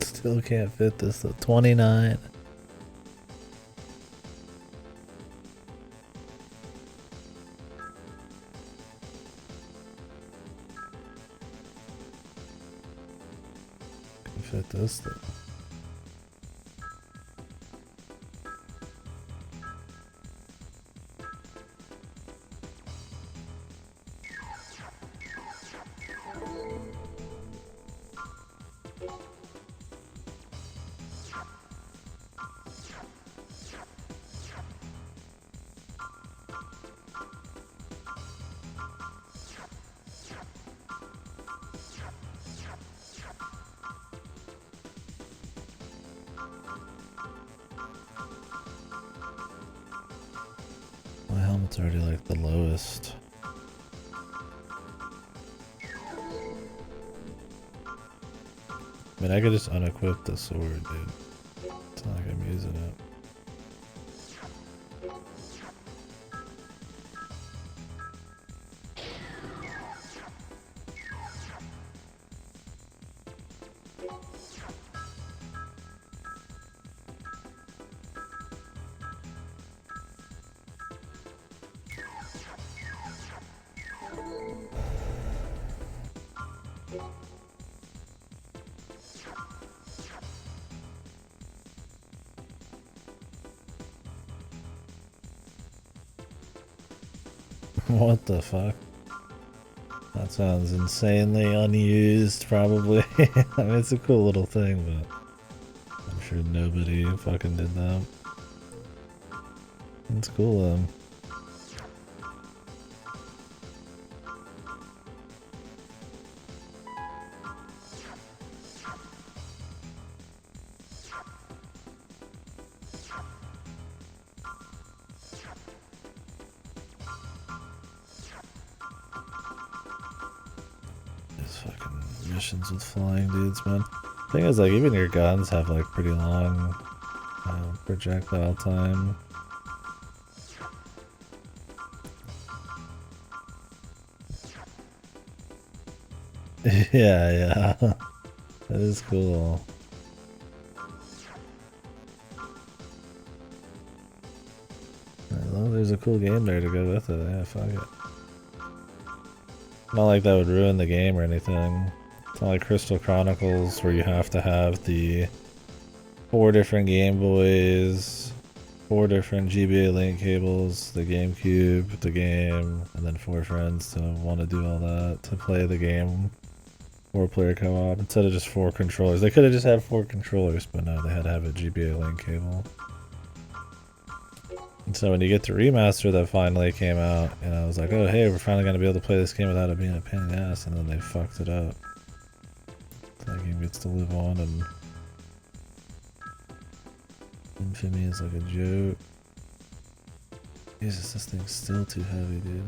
Still can't fit this at 29. Can fit this though. It's already like the lowest. I mean, I could just unequip the sword, dude. It's not like I'm using it. What the fuck? That sounds insanely unused, probably. I mean, it's a cool little thing, but I'm sure nobody fucking did that. It's cool, though. Missions with flying dudes, man. Thing is, like, even your guns have like pretty long projectile time. Yeah, that is cool. As long as there's a cool game there to go with it, yeah, fuck it. Not like that would ruin the game or anything. It's not like Crystal Chronicles where you have to have the 4 different Game Boys, 4 different GBA link cables, the GameCube, the game, and then 4 friends to want to do all that to play the game 4-player co-op instead of just 4 controllers. They could have just had 4 controllers, but no, they had to have a GBA link cable. And so when you get the remaster that finally came out, you know, I was like, oh hey, we're finally gonna be able to play this game without it being a pain in the ass, and then they fucked it up. That game gets to live on, and Infamy is like a joke. Jesus, this thing's still too heavy, dude.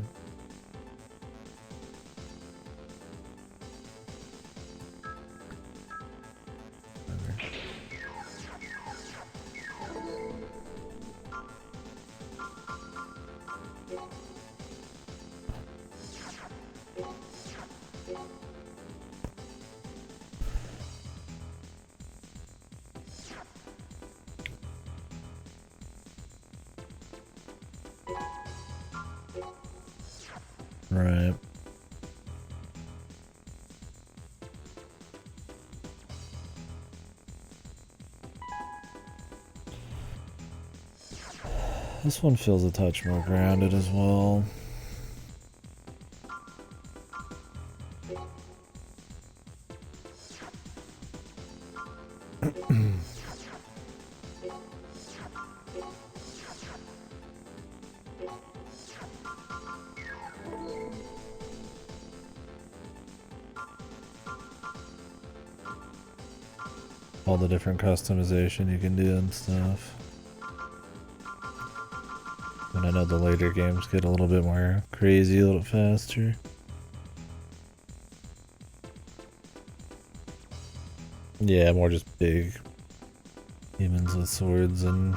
Right. This one feels a touch more grounded as well. All the different customization you can do and stuff. And I know the later games get a little bit more crazy, a little faster. Yeah, more just big humans with swords and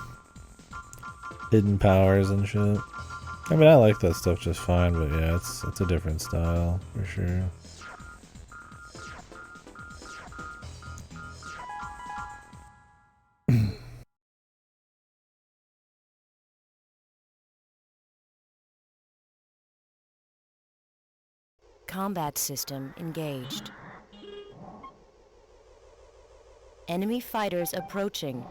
hidden powers and shit. I mean, I like that stuff just fine, but yeah, it's a different style for sure. Combat system engaged. Enemy fighters approaching.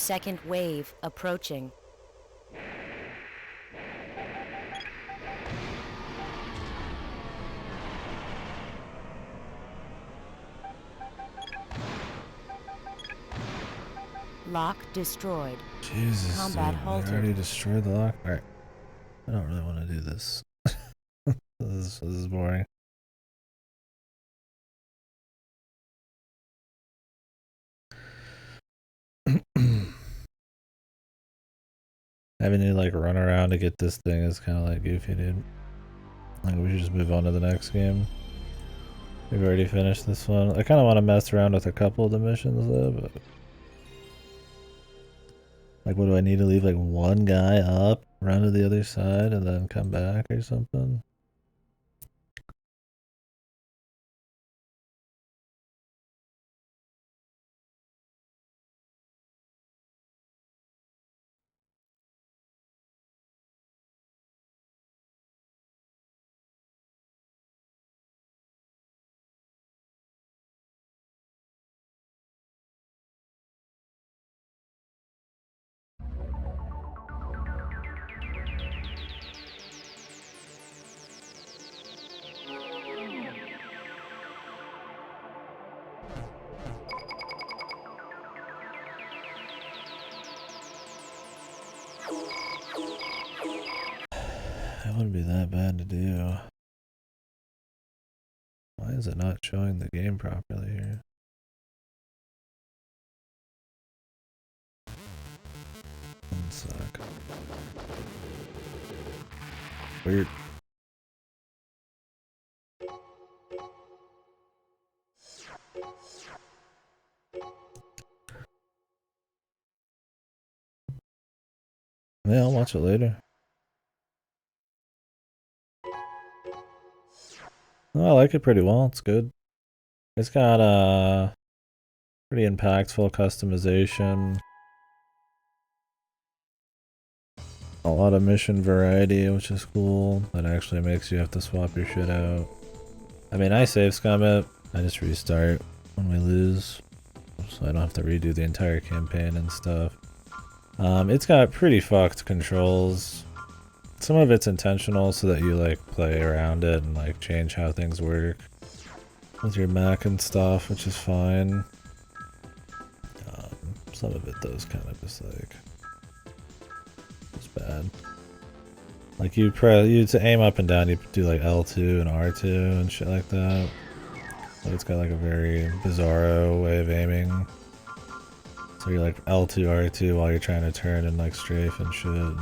second wave approaching. Lock destroyed. Jesus, Combat dude, halted. I already destroyed the lock. Alright. I don't really want to do this. This is boring. Having to like run around to get this thing is kind of like goofy, dude. Like we should just move on to the next game. We've already finished this one. I kind of want to mess around with a couple of the missions though, but like what do I need to leave like one guy up, run to the other side, and then come back or something? That wouldn't be that bad to do. Why is it not showing the game properly here? One sec. Weird. Yeah, I'll watch it later. Oh, I like it pretty well. It's good. It's got pretty impactful customization. A lot of mission variety, which is cool. That actually makes you have to swap your shit out. I mean, I save scum it. I just restart when we lose, so I don't have to redo the entire campaign and stuff. It's got pretty fucked controls. Some of it's intentional so that you like play around it and like change how things work with your mech and stuff, which is fine. Some of it though is kind of just like it's bad. Like you to aim up and down, you do like L2 and R2 and shit like that. Like it's got like a very bizarro way of aiming. So you're like L2, R2 while you're trying to turn and like strafe and shit.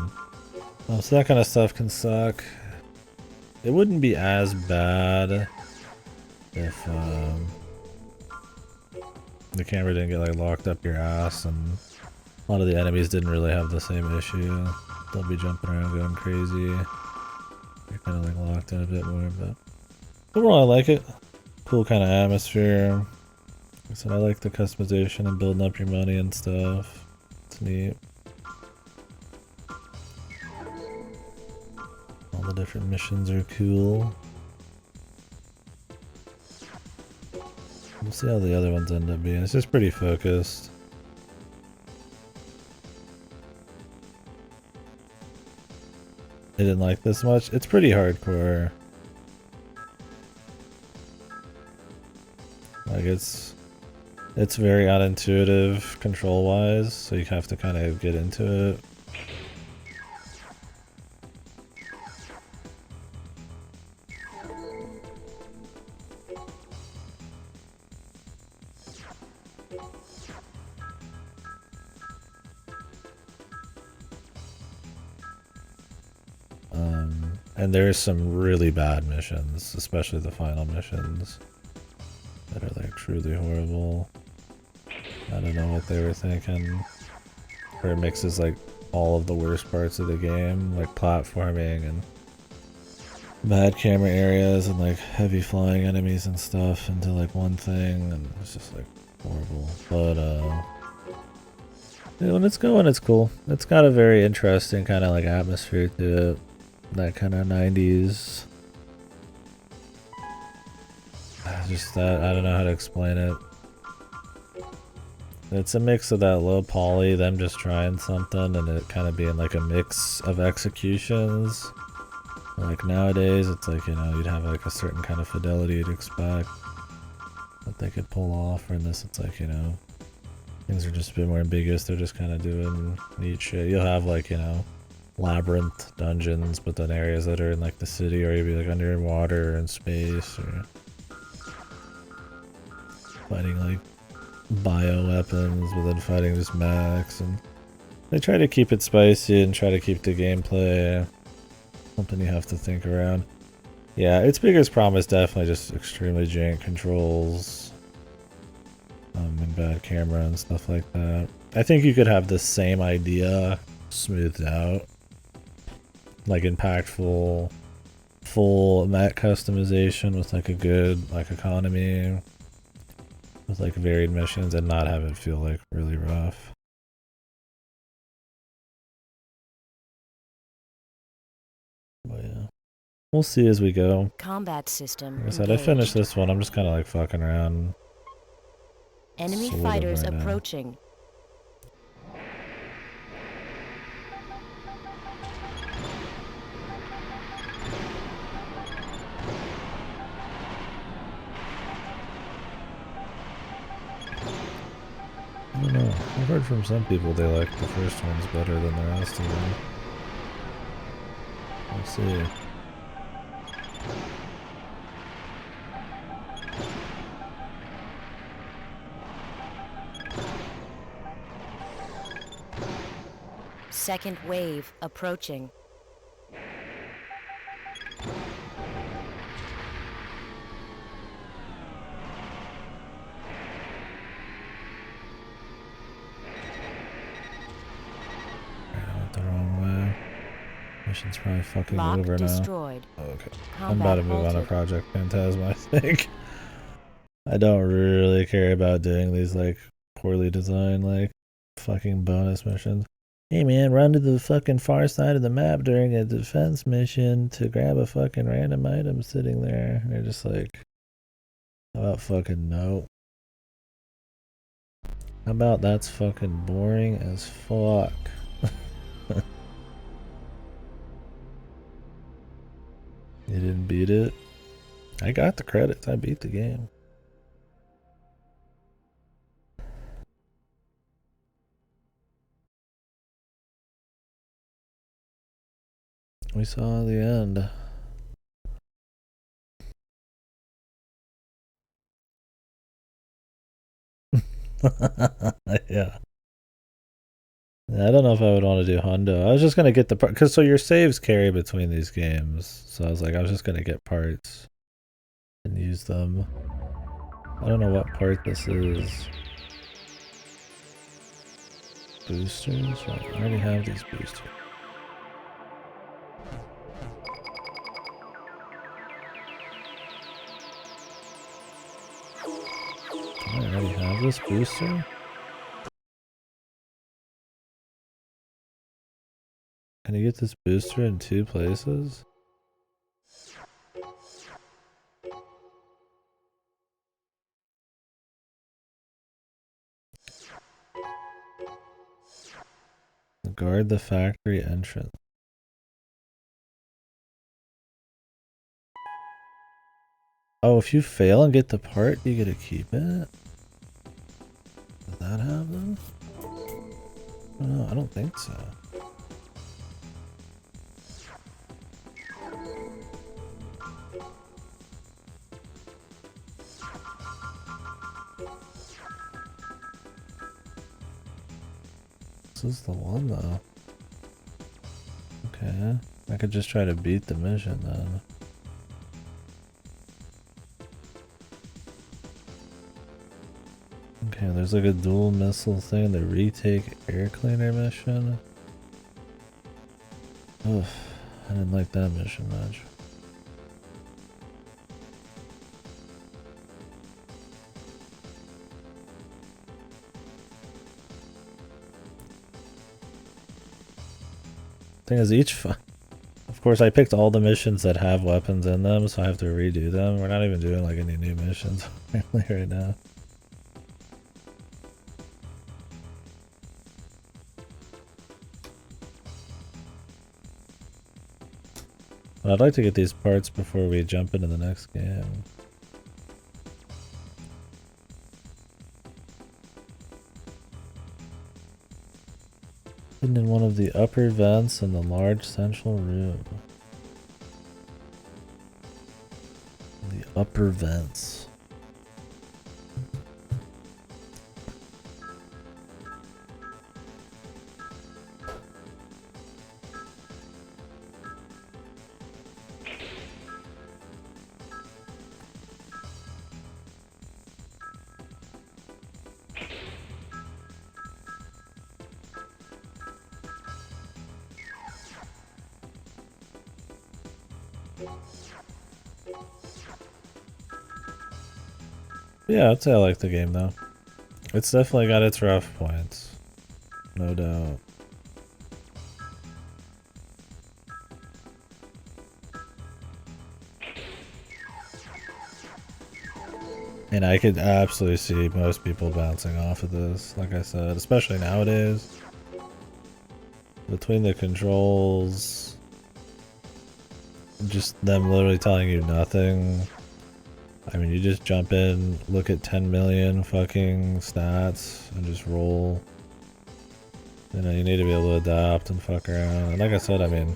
So that kind of stuff can suck. It wouldn't be as bad if the camera didn't get like locked up your ass and a lot of the enemies didn't really have the same issue. They'll be jumping around going crazy. You're kind of like locked in a bit more, but overall I like it. Cool kind of atmosphere. Like I said, I like the customization and building up your money and stuff. It's neat. All the different missions are cool. We'll see how the other ones end up being. It's just pretty focused. I didn't like this much. It's pretty hardcore. Like it's very unintuitive control wise, so you have to kind of get into it. And there's some really bad missions, especially the final missions, that are like truly horrible. I don't know what they were thinking. Where it mixes like all of the worst parts of the game, like platforming and bad camera areas and like heavy flying enemies and stuff into like one thing, and it's just like horrible. But yeah, when it's going, it's cool. It's got a very interesting kind of like atmosphere to it. That kind of 90s. Just that, I don't know how to explain it. It's a mix of that low poly, them just trying something, and it kind of being like a mix of executions. Like nowadays, it's like, you know, you'd have like a certain kind of fidelity you'd expect that they could pull off, or in this, it's like, you know, things are just a bit more ambiguous. They're just kind of doing neat shit. You'll have like, you know, labyrinth dungeons, but then areas that are in like the city, or you'd be like underwater or in space, or fighting like bioweapons, but then fighting just mechs, and they try to keep it spicy and try to keep the gameplay something you have to think around. Yeah, its biggest problem is definitely just extremely jank controls, and bad camera and stuff like that. I think you could have the same idea smoothed out, like impactful, full mech customization with like a good like economy, with like varied missions, and not have it feel like really rough. But yeah, we'll see as we go. Combat system Like I said, I finished this one. I'm just kind of like fucking around. Enemy Sort of fighters right now. approaching. I don't know. I've heard from some people they like the first ones better than the rest of them. We'll see. Second wave approaching. I went the wrong way. Mission's probably fucking Lock over destroyed. now. Oh, okay. Combat I'm about to move on to halted. Project Phantasma, I think. I don't really care about doing these like poorly designed like fucking bonus missions. Hey man, run to the fucking far side of the map during a defense mission to grab a fucking random item sitting there. And they're just like, how about fucking no? How about that's fucking boring as fuck? You didn't beat it? I got the credits. I beat the game. We saw the end. Yeah. I don't know if I would want to do Hundo. I was just gonna get the part, because so your saves carry between these games. So I was like, I was just gonna get parts and use them. I don't know what part this is. Boosters? Well, I already have these boosters. Do I already have this booster? Can I get this booster in 2 places? Guard the factory entrance. Oh, if you fail and get the part, you get to keep it? Does that happen? No, I don't think so. This is the one though. Okay. I could just try to beat the mission then. Okay, there's like a dual missile thing, the retake air cleaner mission. Oof, I didn't like that mission much. Thing is, of course, I picked all the missions that have weapons in them, so I have to redo them. We're not even doing like any new missions right now. I'd like to get these parts before we jump into the next game. Hidden in one of the upper vents in the large central room. The upper vents. Yeah, I'd say I like the game though. It's definitely got its rough points. No doubt. And I could absolutely see most people bouncing off of this, like I said, especially nowadays. Between the controls, just them literally telling you nothing. I mean, you just jump in, look at 10 million fucking stats, and just roll. You know, you need to be able to adapt and fuck around. And like I said, I mean,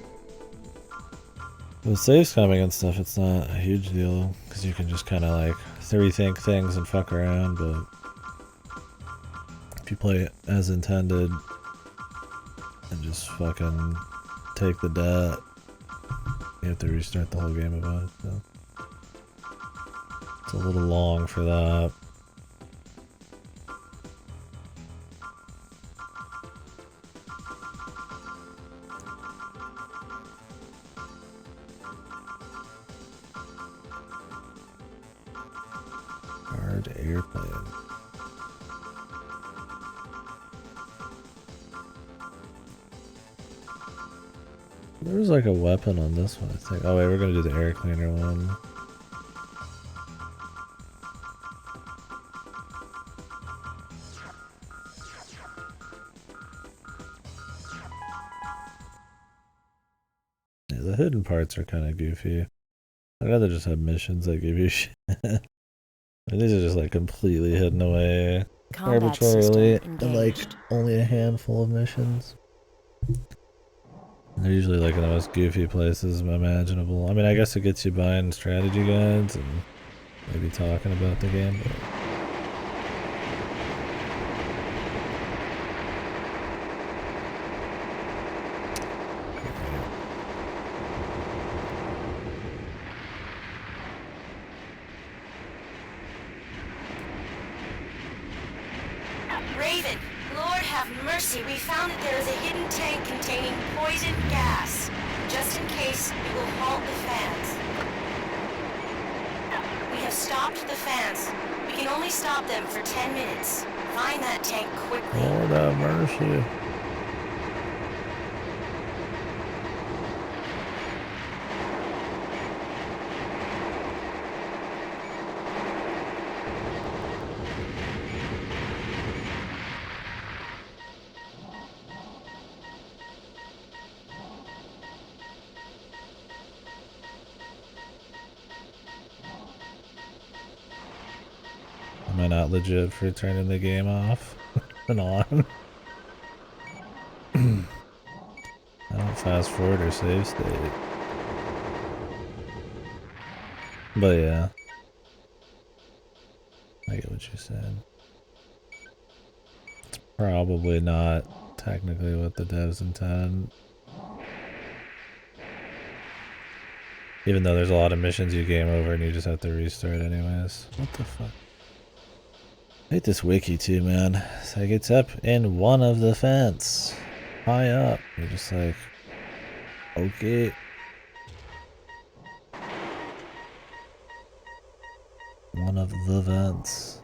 with saves coming and stuff, it's not a huge deal, because you can just kind of like rethink things and fuck around, but if you play it as intended and just fucking take the debt, you have to restart the whole game about it, so. It's a little long for that. Hard airplane. There was like a weapon on this one, I think. Oh wait, we're gonna do the air cleaner one. The hidden parts are kind of goofy. I'd rather just have missions that give you shit. These are just like completely hidden away arbitrarily, and like only a handful of missions. And they're usually like in the most goofy places imaginable. I mean, I guess it gets you buying strategy guides and maybe talking about the game, but Raven, Lord have mercy, we found that there is a hidden tank containing poison gas. Just in case, we will halt the fans. We have stopped the fans. We can only stop them for 10 minutes. Find that tank quickly. Lord have mercy. Am I not legit for turning the game off and on? I don't fast forward or save state. But yeah. I get what you said. It's probably not technically what the devs intend. Even though there's a lot of missions you game over and you just have to restart anyways. What the fuck? I hate this wiki too, man. It's like it's up in one of the vents. High up. You're just like, okay. One of the vents.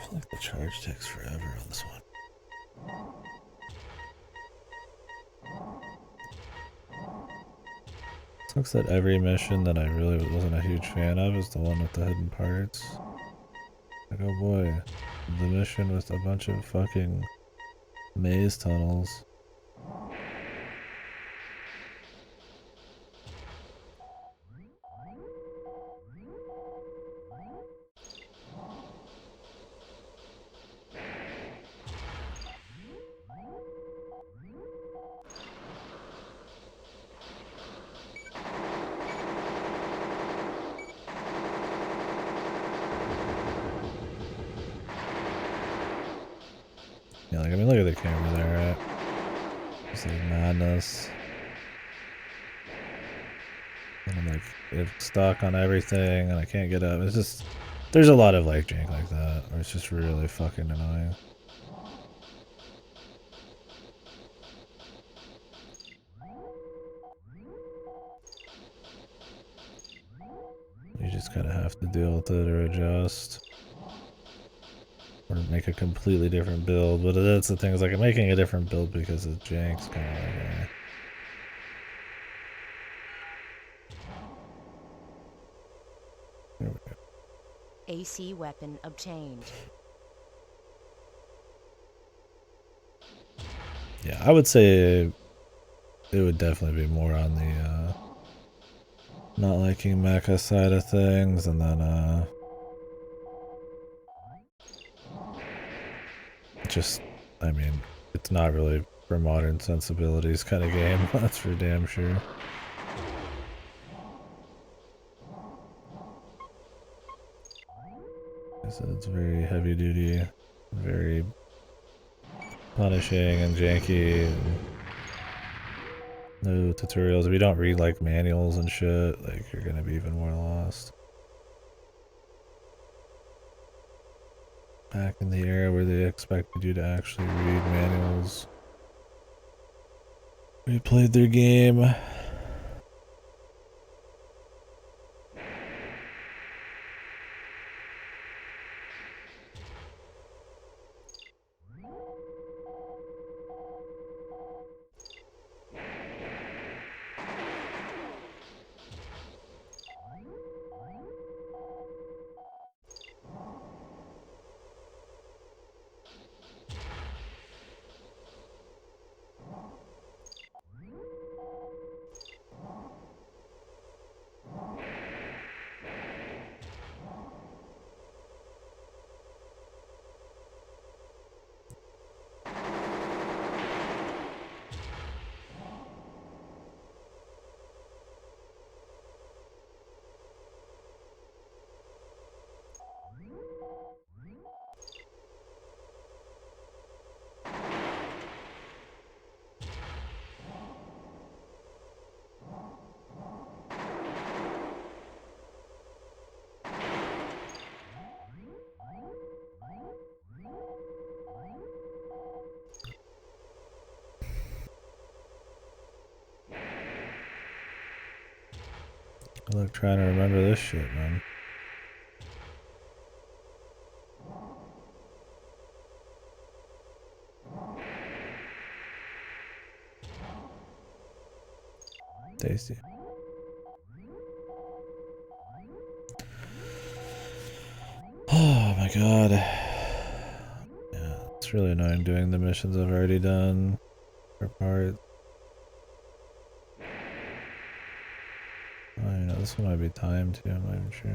feel like the charge takes forever on this one. Sucks that every mission that I really wasn't a huge fan of is the one with the hidden parts. Like, oh boy, the mission with a bunch of fucking maze tunnels. Yeah, like, I mean, look at the camera there, right? It's like madness. And I'm like, it's stuck on everything and I can't get up. It's just, there's a lot of like jank like that, where it's just really fucking annoying. You just kind of have to deal with it or adjust. Or make a completely different build, but that's the thing, is like making a different build because of jank's kind of like There we go. AC weapon obtained. Yeah, I would say it would definitely be more on the not liking mecha side of things, and then just, I mean, it's not really for modern sensibilities kind of game, that's for damn sure. So it's very heavy duty, very punishing and janky, and no tutorials. If you don't read like manuals and shit, like you're gonna be even more lost. Back in the era where they expected you to actually read manuals, we played their game. I like trying to remember this shit, man. Tasty. Oh my god. Yeah, it's really annoying doing the missions I've already done for parts. Oh, you know, this one might be timed too, I'm not even sure.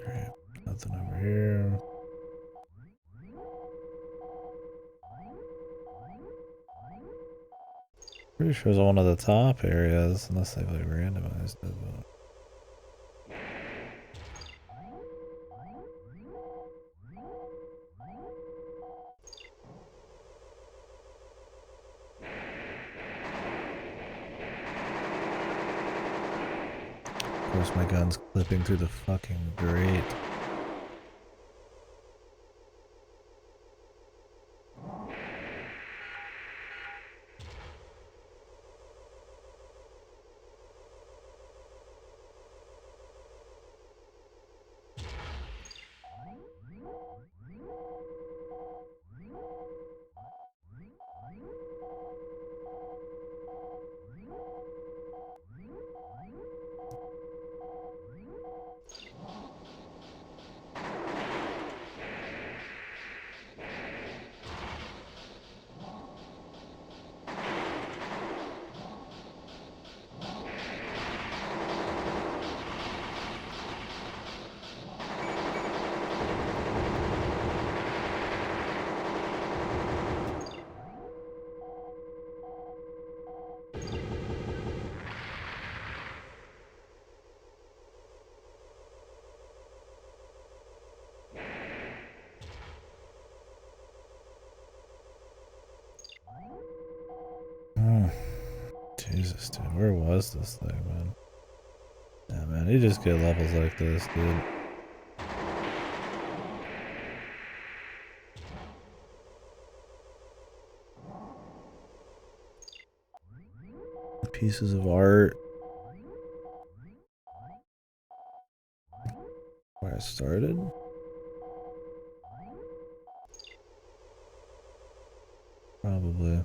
Great, nothing over here. Pretty sure it's one of the top areas, unless they've like randomized it. But course my gun's clipping through the fucking grate. Jesus, dude, where was this thing, man? Yeah, man, you just get levels like this, dude. Pieces of art. Where I started? Probably.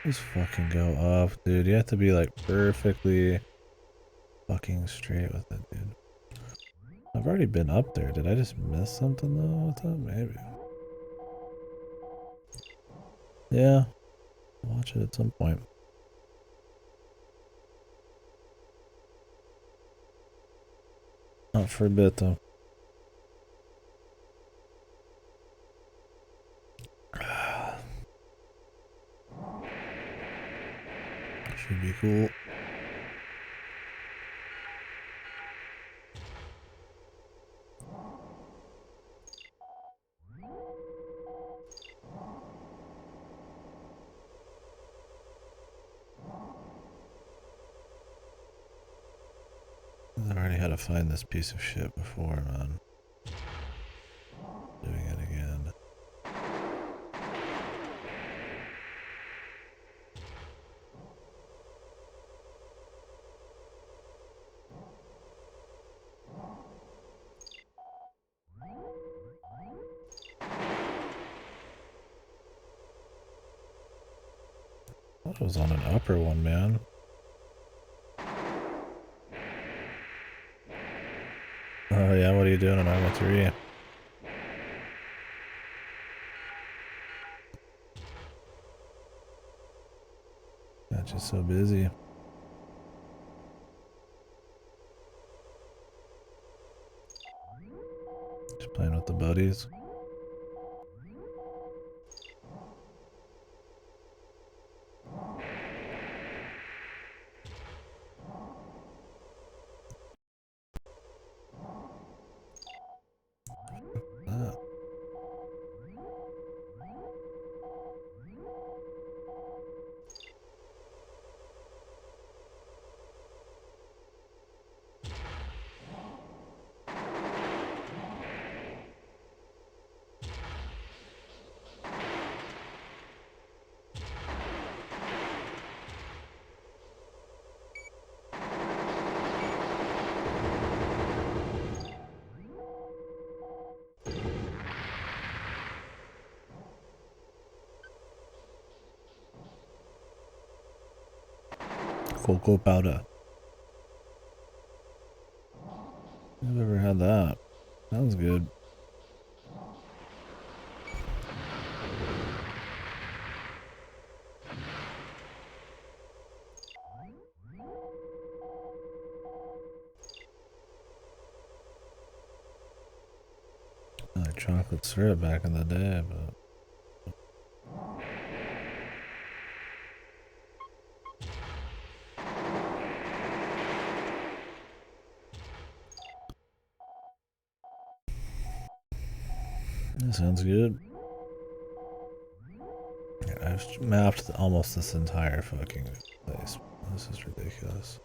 Just fucking go up, dude. You have to be like perfectly fucking straight with it, dude. I've already been up there. Did I just miss something though with that? Maybe. Yeah. Watch it at some point. Not for a bit though. Should be cool. I've already had to find this piece of shit before, man. Doing it again. I thought it was on an upper one, man. Oh yeah, what are you doing in Arma 3? Got you so busy. Just playing with the buddies. Ah. Cocoa powder. I've never had that. Sounds good. I like chocolate syrup back in the day, but Sounds good. I've mapped almost this entire fucking place. This is ridiculous.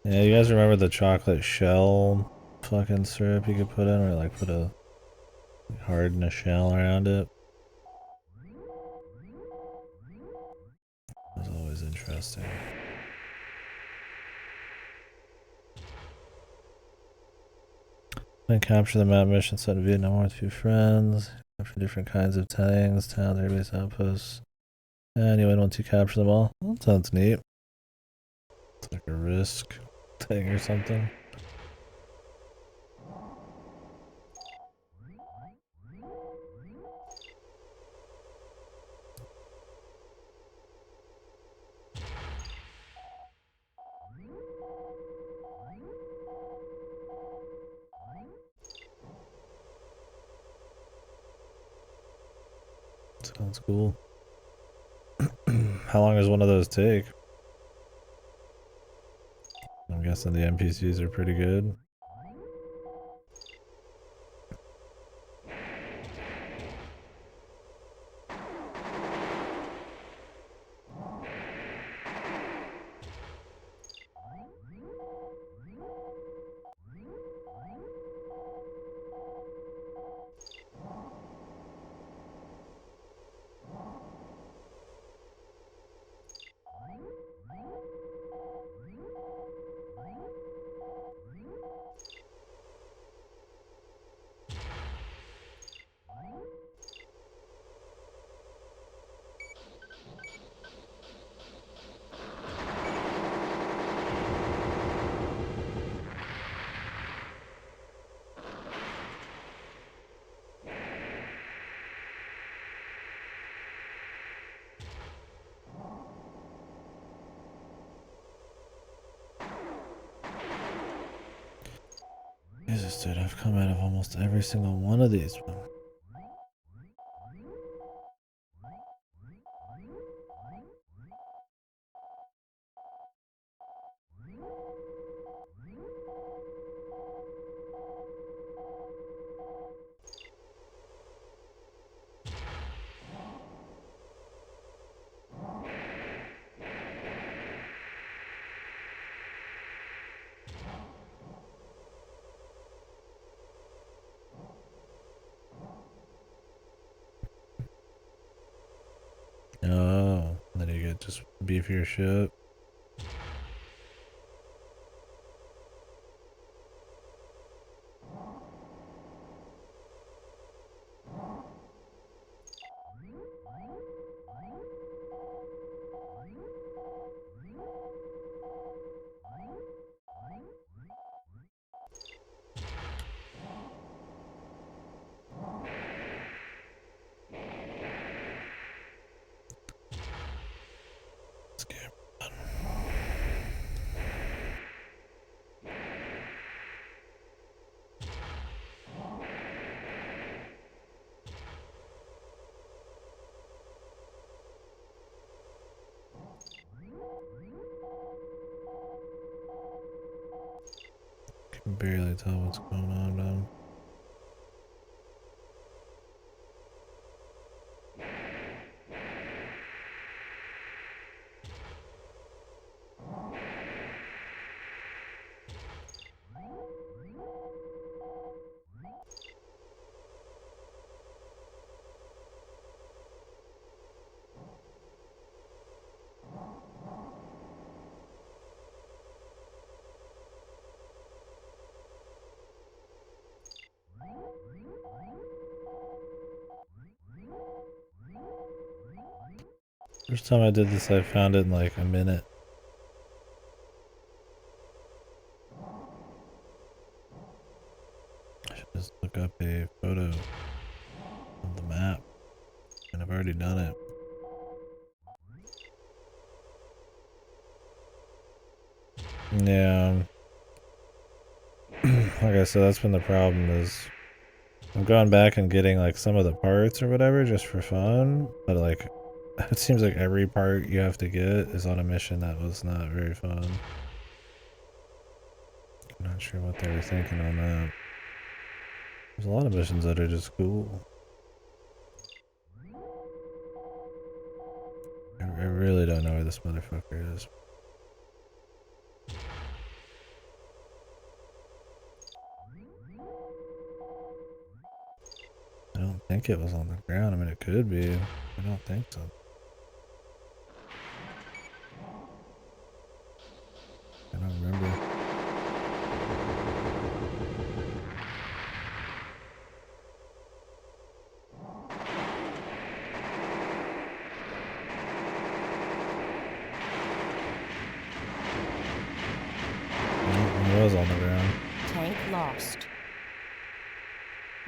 Yeah, you guys remember the chocolate shell fucking syrup you could put in, where like put a harden a shell around it? That was always interesting. I capture the map mission set in Vietnam War with a few friends. Capture different kinds of tanks, towns, airbase outposts. And you win once you capture them all. Well, that sounds neat. It's like a risk thing or something. Sounds cool. How long does one of those take? I'm guessing the NPCs are pretty good. Jesus, dude, I've come out of almost every single one of these. Oh, then you get just beefier shit. Can barely tell what's going on now. First time I did this, I found it in like a minute. I should just look up a photo of the map, and I've already done it. Yeah. Like I said, that's been the problem is I'm going back and getting like some of the parts or whatever just for fun, but like it seems like every part you have to get is on a mission that was not very fun. I'm not sure what they were thinking on that. There's a lot of missions that are just cool. I really don't know where this motherfucker is. I don't think it was on the ground. I mean, it could be. I don't think so. I don't remember. No, it was on the ground. Tank lost.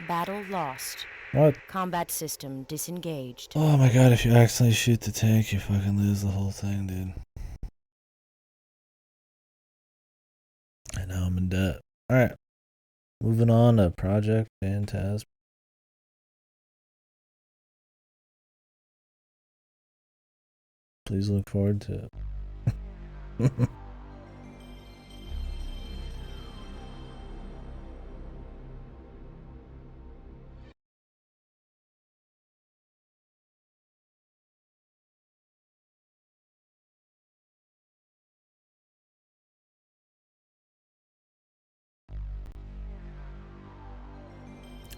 Battle lost. What? Combat system disengaged. Oh my god, if you accidentally shoot the tank, you fucking lose the whole thing, dude. I know I'm in debt. Alright. Moving on to Project Phantasm. Please look forward to it.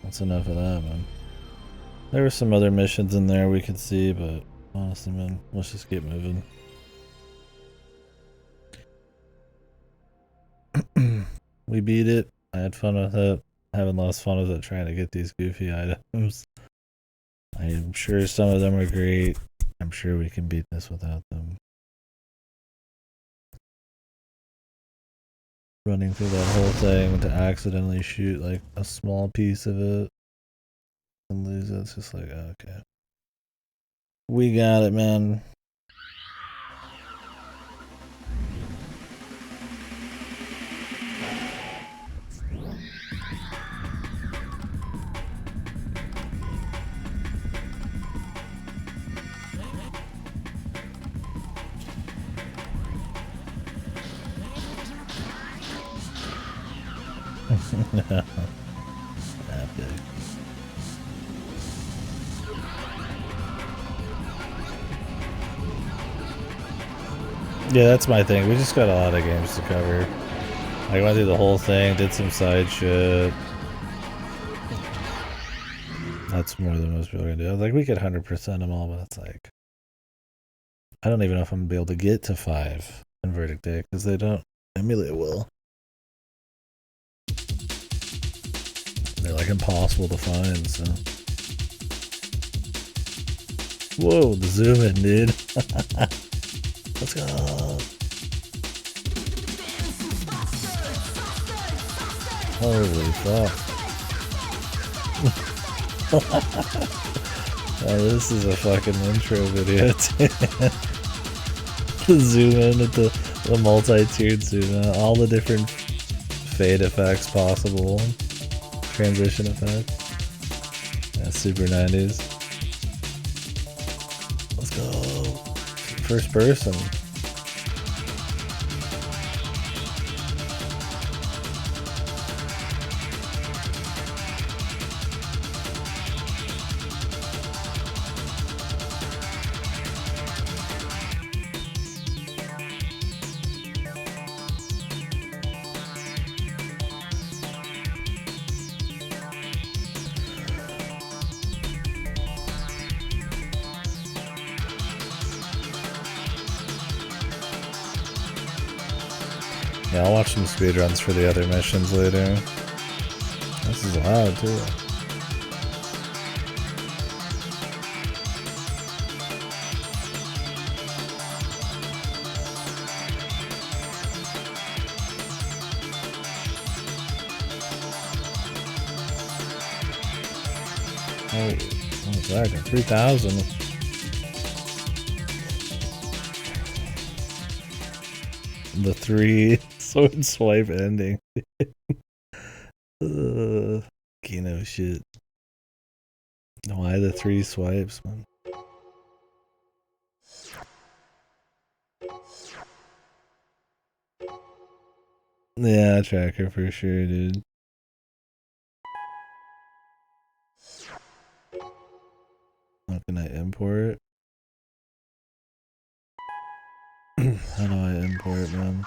That's enough of that, man. There were some other missions in there we could see, but honestly, man, let's just keep moving. We beat it. I had fun with it. I haven't lost fun with it trying to get these goofy items. I'm sure some of them are great. I'm sure we can beat this without them. Running through that whole thing to accidentally shoot like a small piece of it and lose it. It's just like, okay. We got it, man. Epic. Yeah, that's my thing. We just got a lot of games to cover. I went through the whole thing, did some side shit. That's more than most people are gonna do. I was like, we could 100% them all, but it's like, I don't even know if I'm gonna be able to get to 5 in Verdict Day because they don't emulate well. They're like impossible to find, so. Whoa, the zoom in, dude. Let's go. Holy fuck. Oh, this is a fucking intro video, too. The zoom in at the multi-tiered zoom out. All the different fade effects possible. Transition effects. Yeah, super 90s. Let's go. First person. Yeah, I'll watch some speedruns for the other missions later. This is loud, too. Oh, what was that? 3,000. The 3 sword swipe ending. Kino shit. Why the 3 swipes, man? Yeah, tracker for sure, dude. for it, man.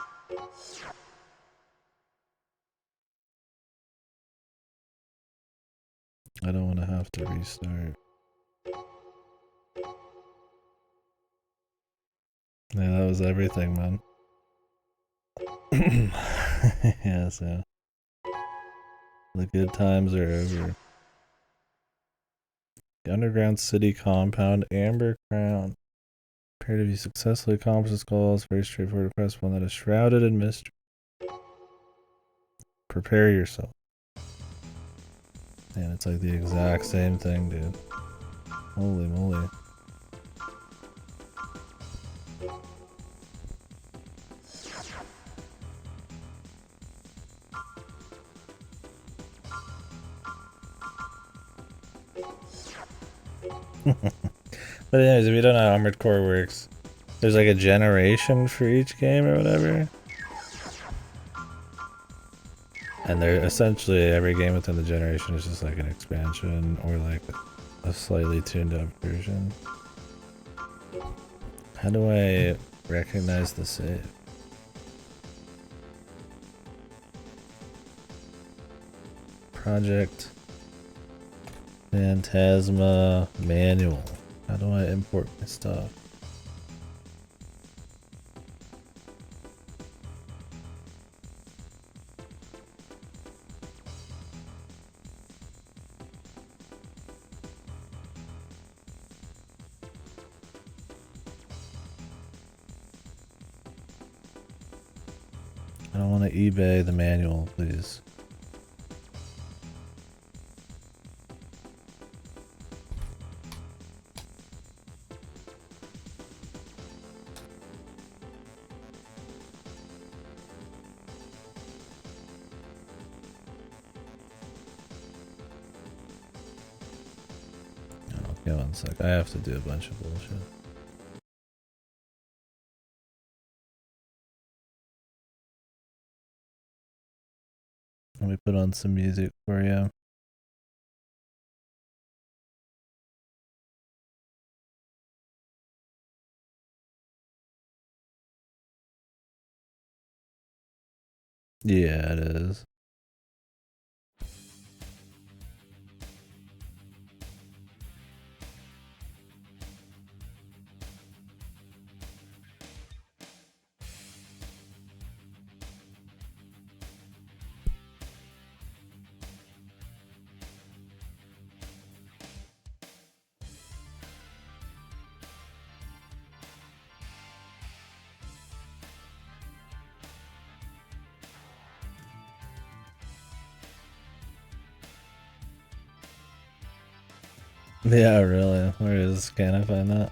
I don't want to have to restart. Yeah, that was everything, man. Yeah, so the good times are over. The underground city compound, Amber Crown. Appear to be successfully accomplished its goals. Very straightforward quest, one that is shrouded in mystery. Prepare yourself. Man, it's like the exact same thing, dude. Holy moly. But anyways, if you don't know how Armored Core works, there's like a generation for each game or whatever. And they're essentially every game within the generation is just like an expansion or like a slightly tuned up version. How do I recognize the save? Project Phantasma manual. How do I import my stuff? I don't want to eBay the manual, please. Okay, one sec. I have to do a bunch of bullshit. Let me put on some music for you. Yeah, it is. Yeah, really. Where is? Can I find that?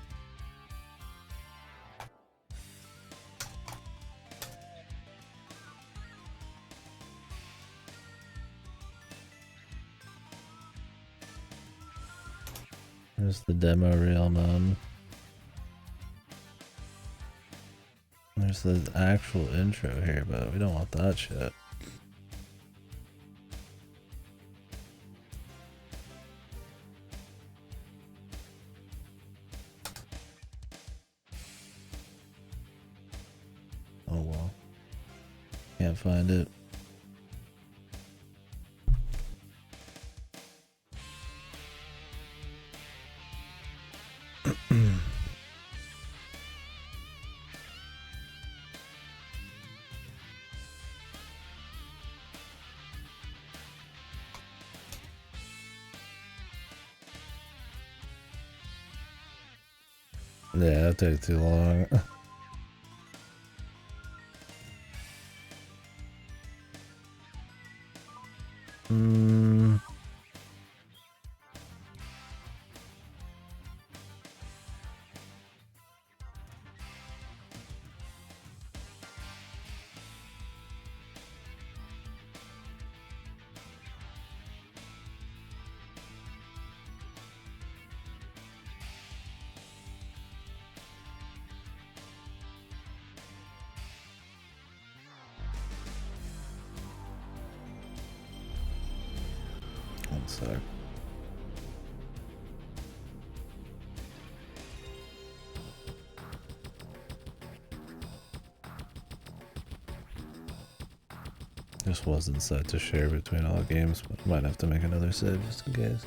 There's the demo reel, man. There's the actual intro here, but we don't want that shit. Oh well. Can't find it. Yeah, that took too long. One sec. This wasn't set to share between all games, but might have to make another save just in case.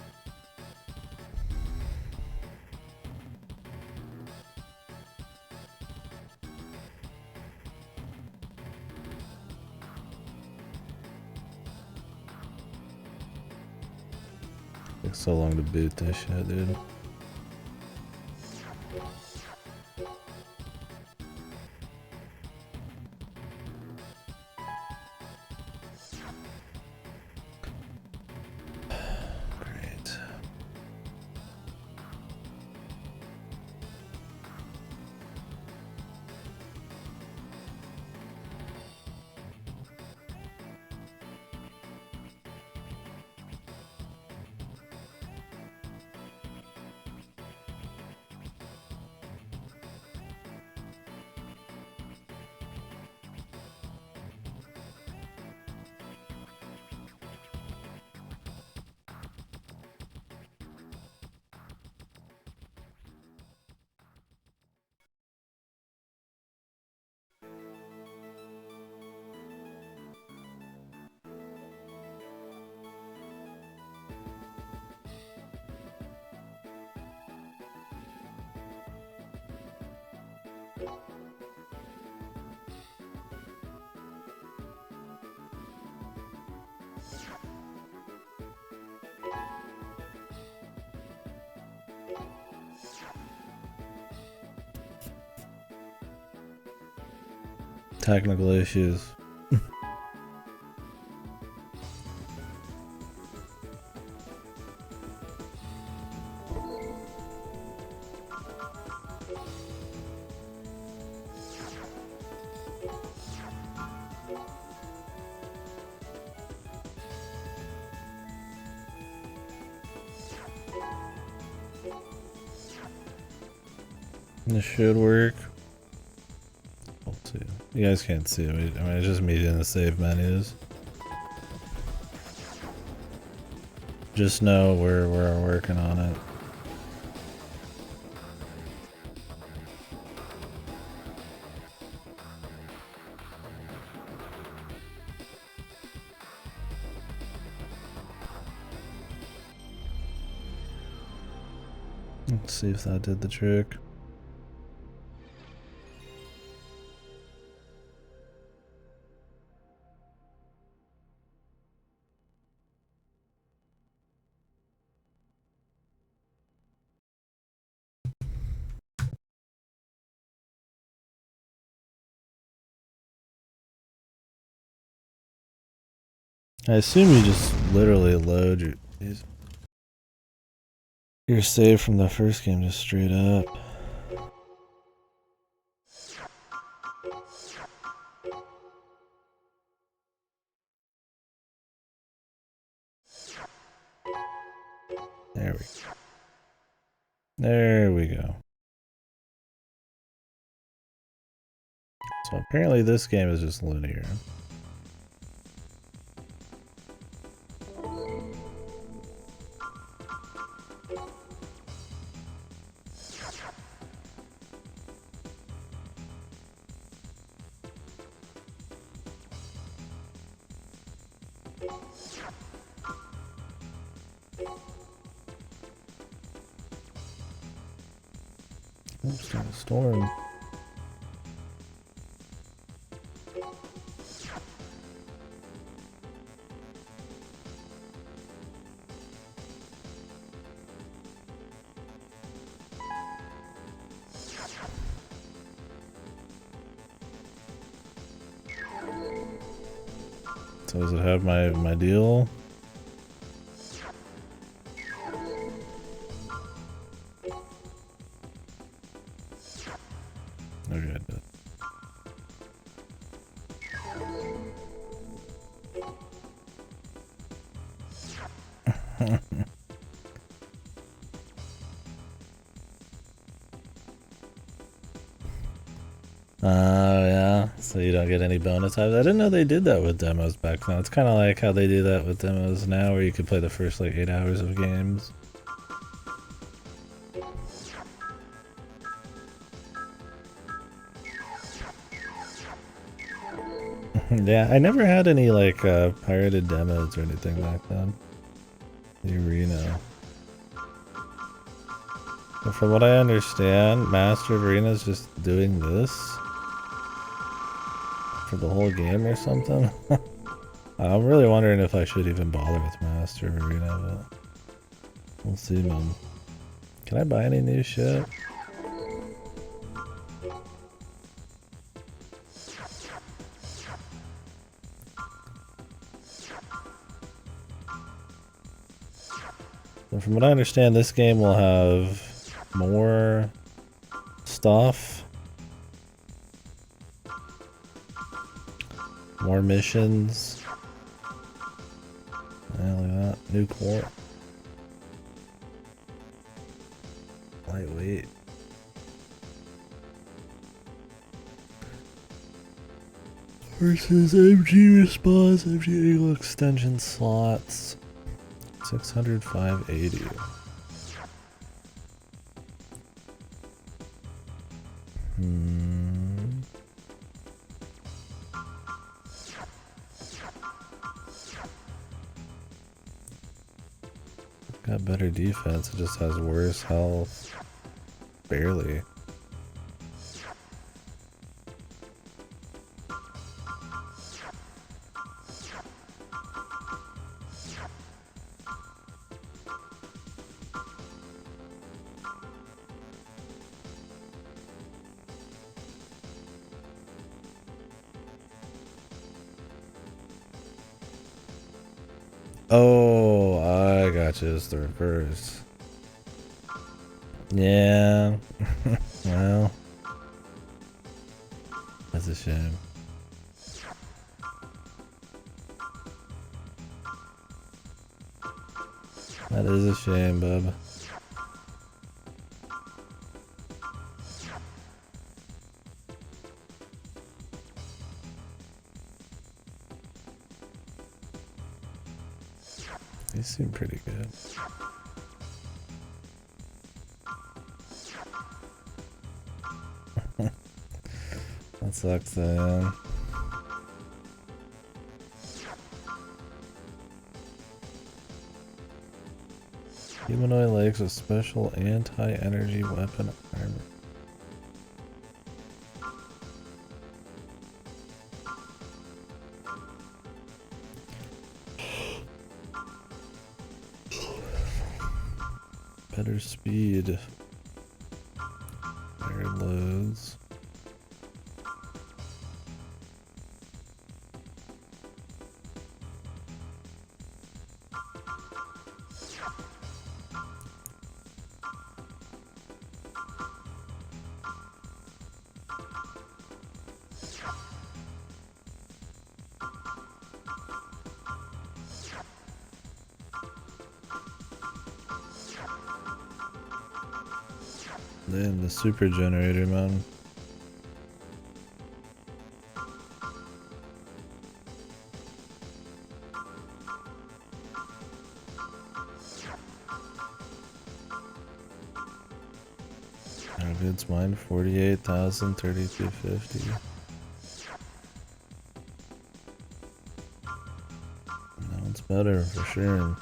Takes so long to boot this shit, dude. Great. Technical issues. This should work. Let's see. You guys can't see it. I mean, it's just me in the save menus. Just know we're working on it. Let's see if that did the trick. I assume you just literally load your save from the first game just straight up. There we go. There we go. So apparently this game is just linear. Oops, got a storm. So does it have my deal? Okay, I did. Oh yeah, so you don't get any bonus times. I didn't know they did that with demos back then. It's kind of like how they do that with demos now, where you could play the first like 8 hours of games. Yeah, I never had any like pirated demos or anything back then. The arena. But from what I understand, Master of Arena is just doing this for the whole game or something. I'm really wondering if I should even bother with Master of Arena, but we'll see, man. Can I buy any new shit? And from what I understand, this game will have more stuff, more missions. Yeah, look at that. New core. Lightweight. Versus MG response, MG angle extension slots. 600, 580. Got better defense, it just has worse health. Barely. Oh, I got you. It's the reverse. Yeah. Well, that's a shame. That is a shame, bub. They seem pretty good. That sucks, then. Humanoid legs with special anti-energy weapon armor. Better speed. Better loads. Then the super generator, man. Our goods mine 48,000, 3250. That one's better for sure.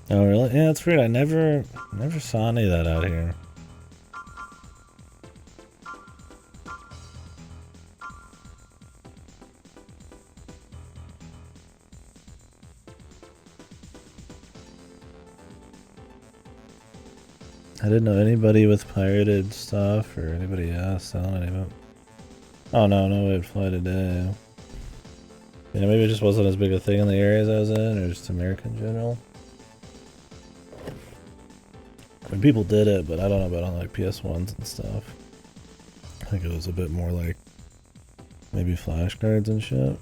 Oh really? Yeah, it's weird. I never saw any of that out here. I didn't know anybody with pirated stuff or anybody else selling any of it. Oh no, no way it'd fly today. Yeah, maybe it just wasn't as big a thing in the areas I was in, or just America in general. I mean, people did it, but I don't know about on like PS1s and stuff. I think it was a bit more like maybe flashcards and shit.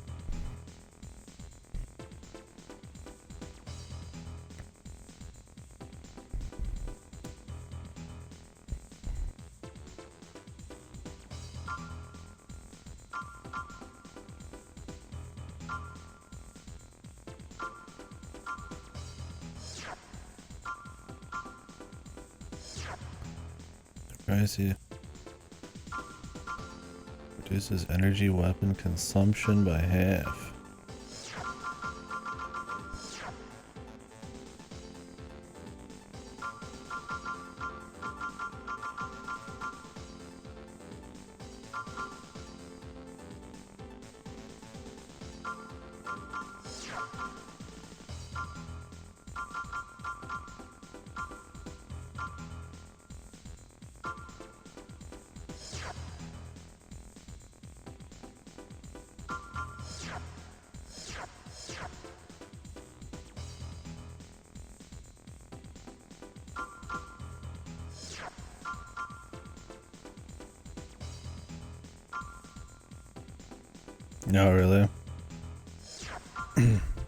I see. Reduces energy weapon consumption by half. No, really?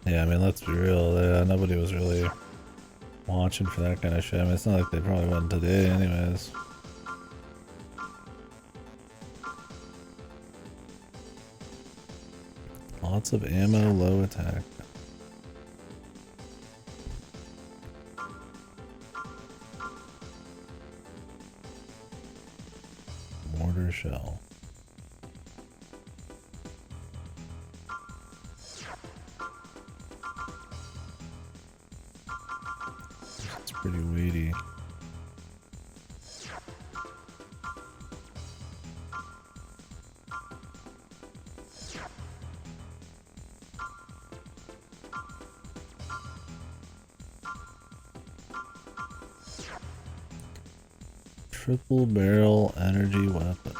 Yeah, I mean, let's be real. Nobody was really watching for that kind of shit. I mean, it's not like they probably went today anyways. Lots of ammo, low attack. Mortar shell. It's pretty weighty. Triple barrel energy weapon.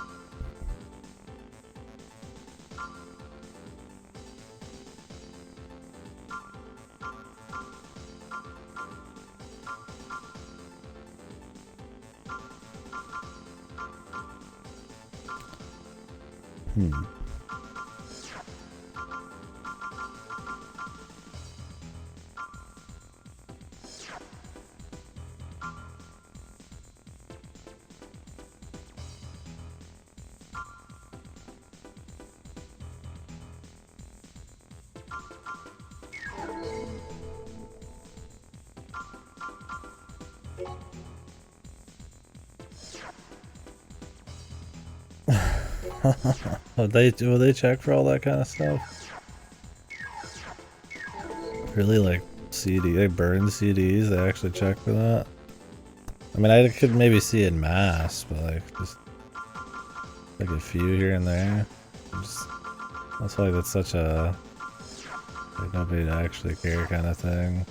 Will they check for all that kind of stuff? Really, like they burn CDs, they actually check for that? I mean, I could maybe see it in mass, but like just like a few here and there. That's why that's such a like nobody to actually care kind of thing.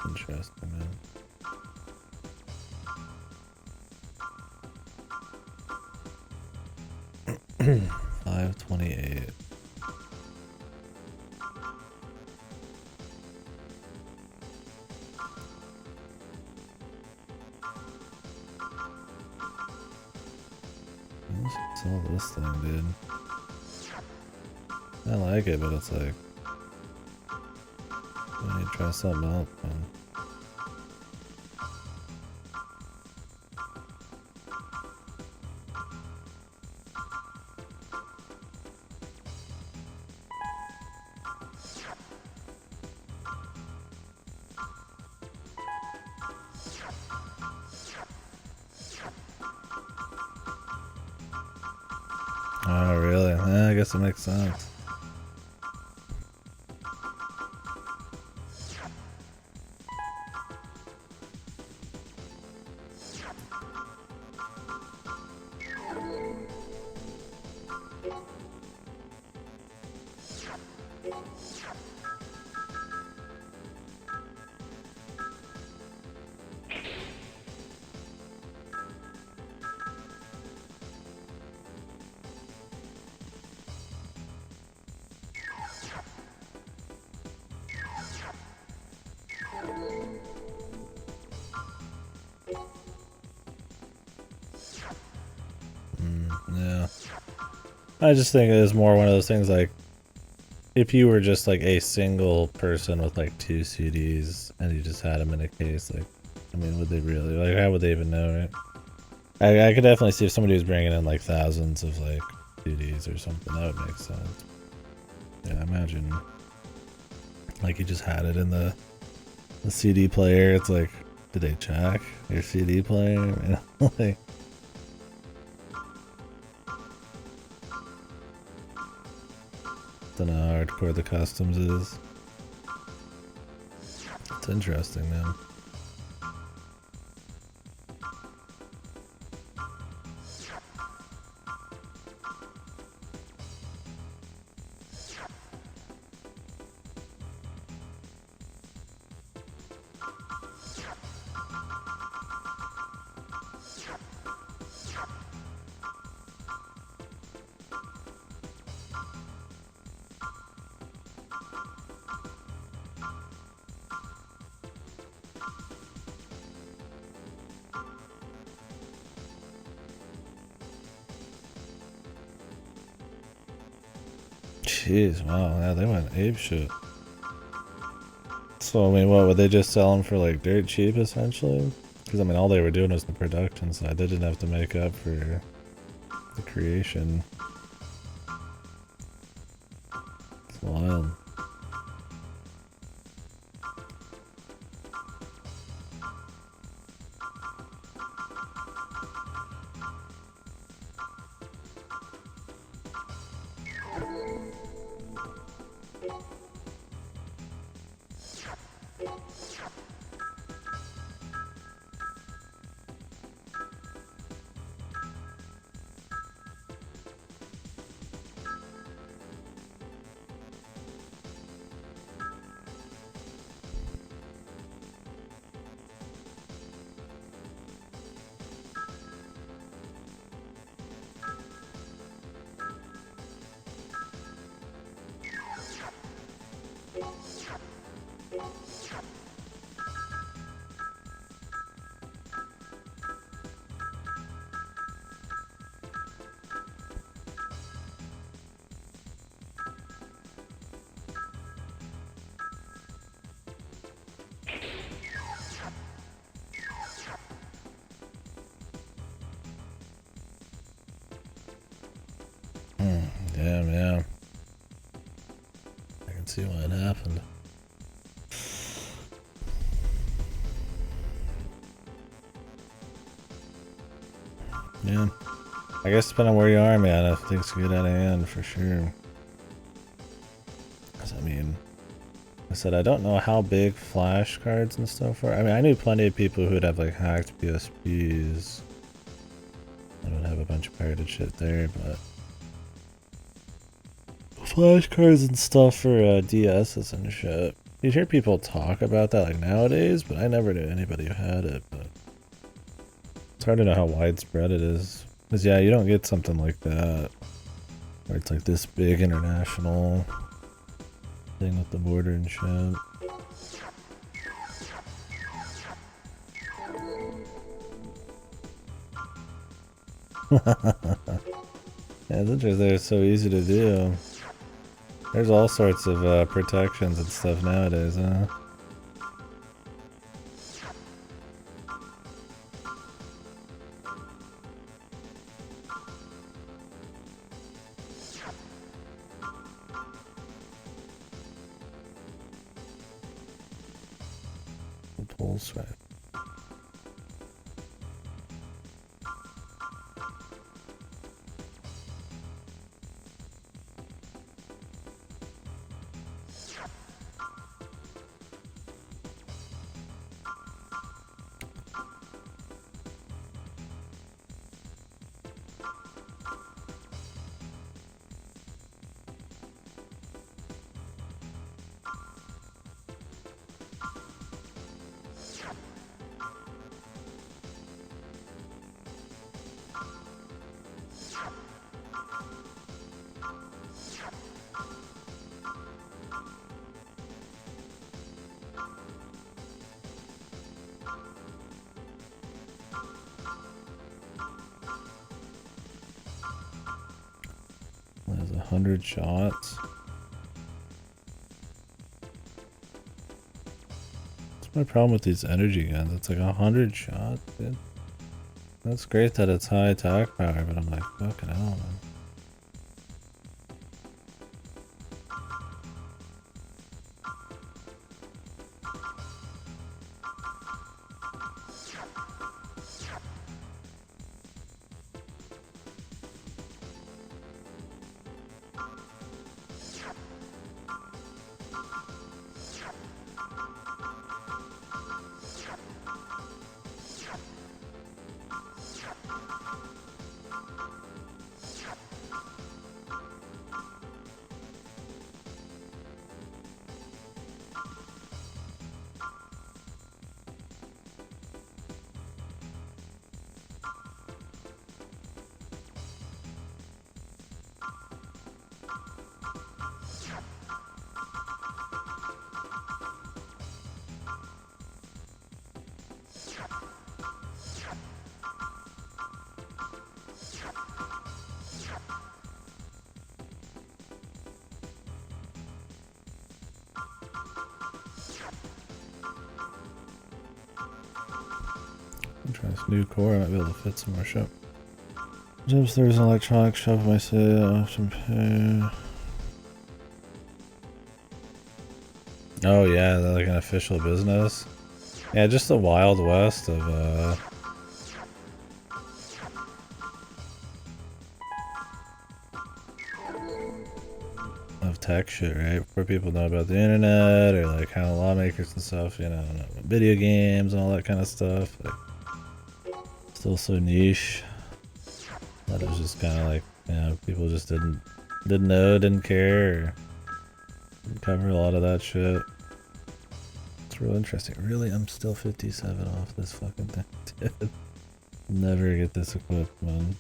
Interesting, man. 528. Let's sell this thing, dude. I like it, but it's like I need to try something else, man. Oh, really? Yeah, I guess it makes sense. Yeah. I just think it is more one of those things like, if you were just like a single person with like 2 CDs and you just had them in a case, like, I mean, would they really, like, how would they even know, right? I could definitely see if somebody was bringing in like thousands of like CDs or something, that would make sense. Yeah, imagine like you just had it in the CD player. It's like, did they check your CD player? You know, like, don't know how hardcore the customs is. It's interesting, man. Jeez, wow, yeah, they went apeshit. So, I mean, what, would they just sell them for, like, dirt cheap, essentially? Because, I mean, all they were doing was the production side. They didn't have to make up for the creation. It's wild. Damn, yeah. I can see why it happened. Yeah. I guess depending on where you are, man, if things get out of hand, for sure. Because, I mean, I said, I don't know how big flash cards and stuff are. I mean, I knew plenty of people who would have, like, hacked PSPs. I would have a bunch of pirated shit there, but flash cards and stuff for DSs and shit. You'd hear people talk about that like nowadays, but I never knew anybody who had it. But it's hard to know how widespread it is. Because yeah, you don't get something like that where it's like this big international thing with the border and shit. Yeah, it's interesting. It's so easy to do. There's all sorts of protections and stuff nowadays, huh? Pull sweat. 100 shots. That's my problem with these energy guns. It's like 100 shots, dude. That's great that it's high attack power, but I'm like, fucking hell, man. Try this new core, I might be able to fit some more shit. Jobs, there's an electronic shop in my city. I often pay. Oh yeah, they're like an official business. Yeah, just the Wild West of tech shit, right? Where people know about the internet or like how lawmakers and stuff, you know video games and all that kind of stuff. Like, still so niche that it was just kind of like, you know, people just didn't know, didn't care, or didn't cover a lot of that shit. It's real interesting. Really, I'm still 57 off this fucking thing, dude. Never get this equipped, man.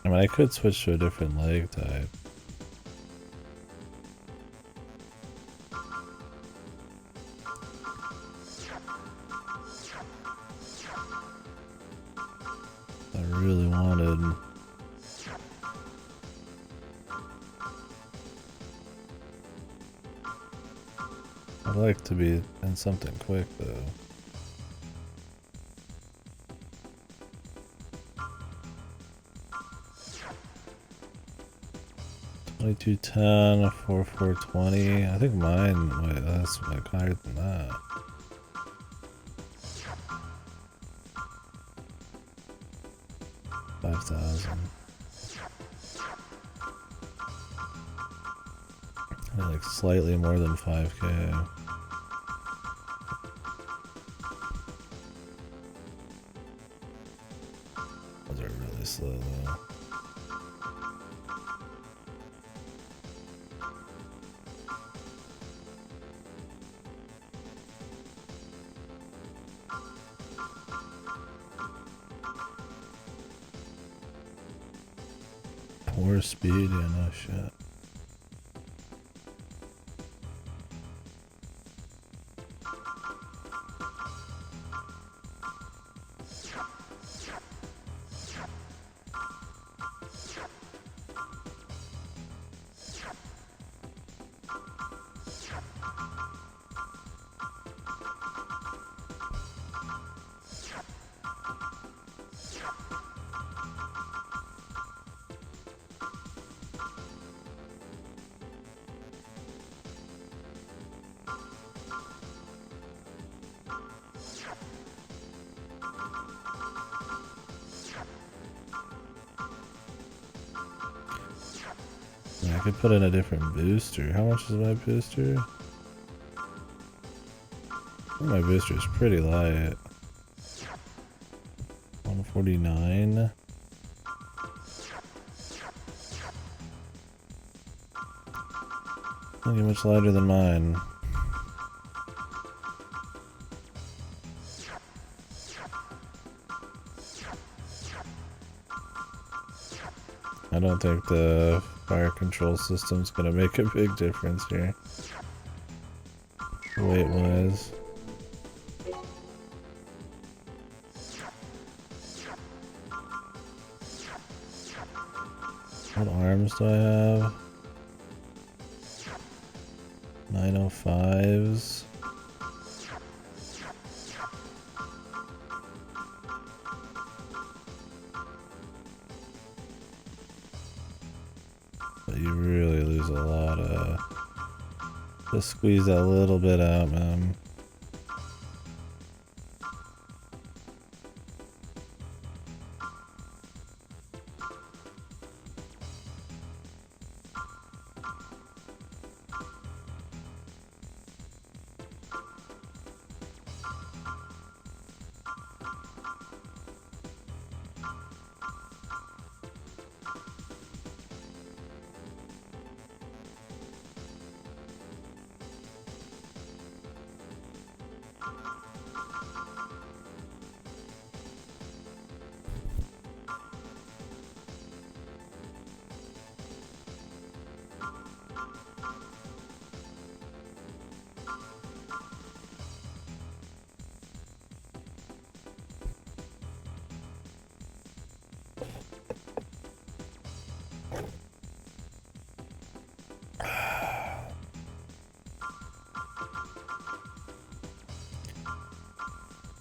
I mean, I could switch to a different leg type. I really wanted. I'd like to be in something quick though. $22.10, 4420. I think mine, wait, that's like higher than that. $5,000. Like slightly more than 5K. Those are really slow though. More speed, yeah, no shit. I could put in a different booster. How much is my booster? My booster is pretty light. 149. Not get much lighter than mine. I don't think the fire control system's gonna make a big difference here. Weight-wise. What arms do I have? 905s. But you really lose a lot of... Just squeeze that little bit out, man.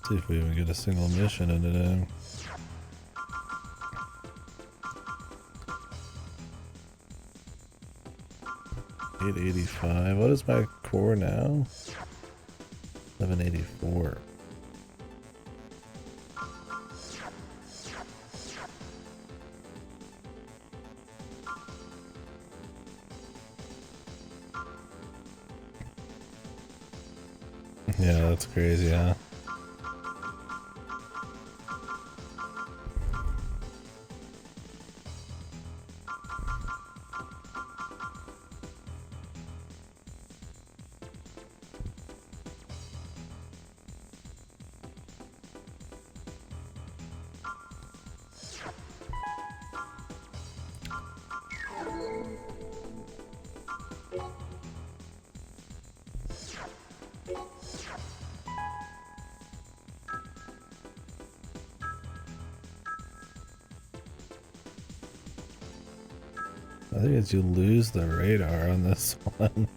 See if we even get a single mission in today. $885. What is my core now? 784. Yeah, that's crazy, huh? I think it's you lose the radar on this one.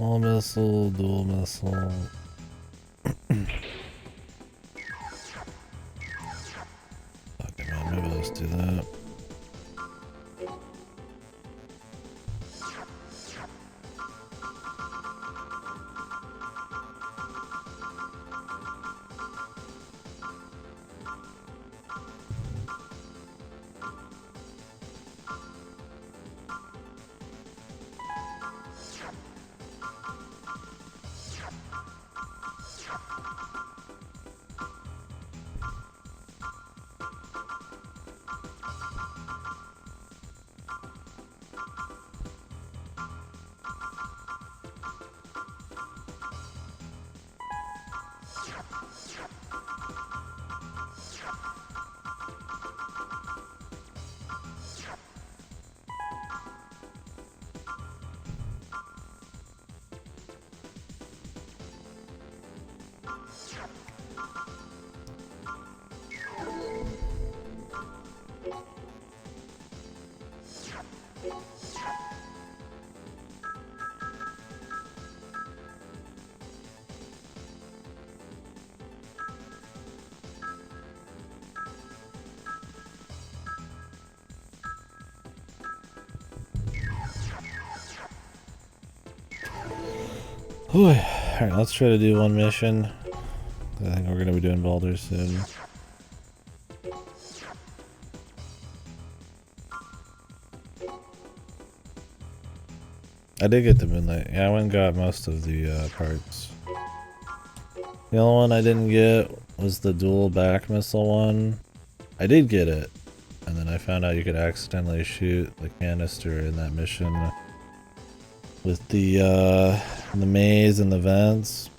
Small missile, dual missile. Okay, man, maybe let's do that. Alright, let's try to do one mission. I think we're gonna be doing Baldur's soon. I did get the Moonlight. Yeah, I went and got most of the parts. The only one I didn't get was the dual back missile one. I did get it, and then I found out you could accidentally shoot the canister in that mission with the maze and the vents,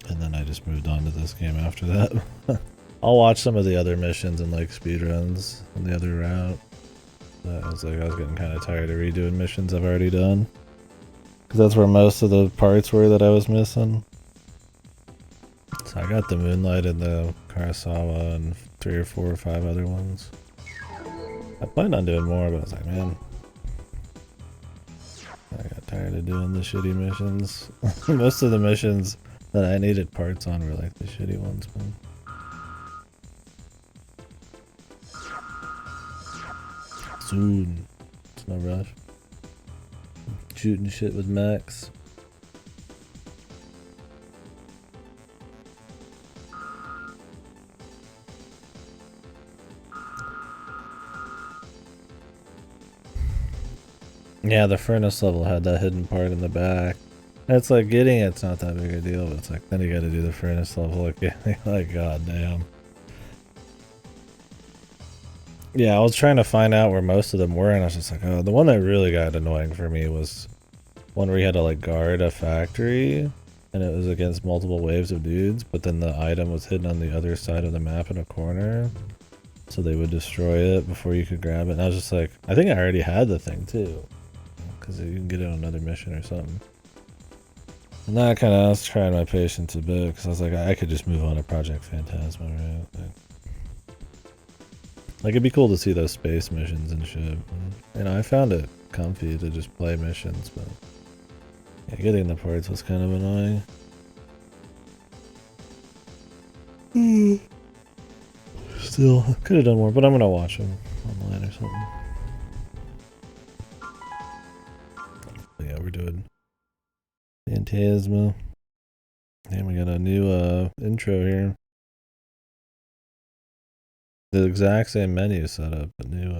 and then I just moved on to this game after that. I'll watch some of the other missions and like speedruns on the other route. But I was getting kind of tired of redoing missions I've already done, because that's where most of the parts were that I was missing. So I got the Moonlight and the Karasawa and 3 or 4 or 5 other ones. I planned on doing more, but I was like, man, I got tired of doing the shitty missions. Most of the missions that I needed parts on were like the shitty ones, man. Soon. It's no rush. Shooting shit with Max. Yeah, the furnace level had that hidden part in the back. And it's like getting it's not that big a deal, but it's like then you gotta do the furnace level again. Like, goddamn. Yeah, I was trying to find out where most of them were, and I was just like, oh, the one that really got annoying for me was one where you had to like guard a factory, and it was against multiple waves of dudes, but then the item was hidden on the other side of the map in a corner, so they would destroy it before you could grab it. And I was just like, I think I already had the thing too, because you can get it on another mission or something. And that kind of, I was trying my patience a bit, because I was like, I could just move on to Project Phantasma, right? Like, it'd be cool to see those space missions and shit. You know, I found it comfy to just play missions, but yeah, getting the parts was kind of annoying. Still, could have done more, but I'm gonna watch them online or something. But yeah, we're doing Phantasma. And we got a new intro here. The exact same menu setup, but new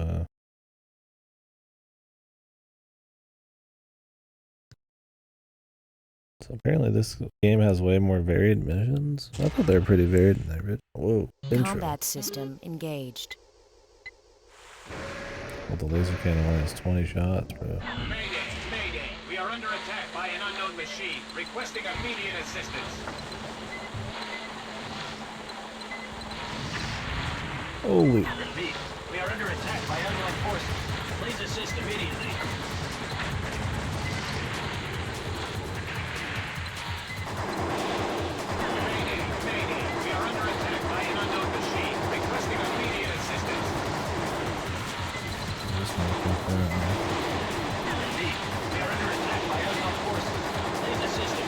so apparently this game has way more varied missions. I thought they were pretty varied in the original. Whoa, intro. Combat system engaged. Well, the laser cannon only has 20 shots, bro. Mayday! Mayday! We are under attack by an unknown machine, requesting immediate assistance. Holy. Repeat, we are under attack by unknown forces. Please assist immediately. Mayday! Mayday! We are under attack by an unknown machine, requesting immediate assistance. Repeat, we are under attack by unknown forces. Please assist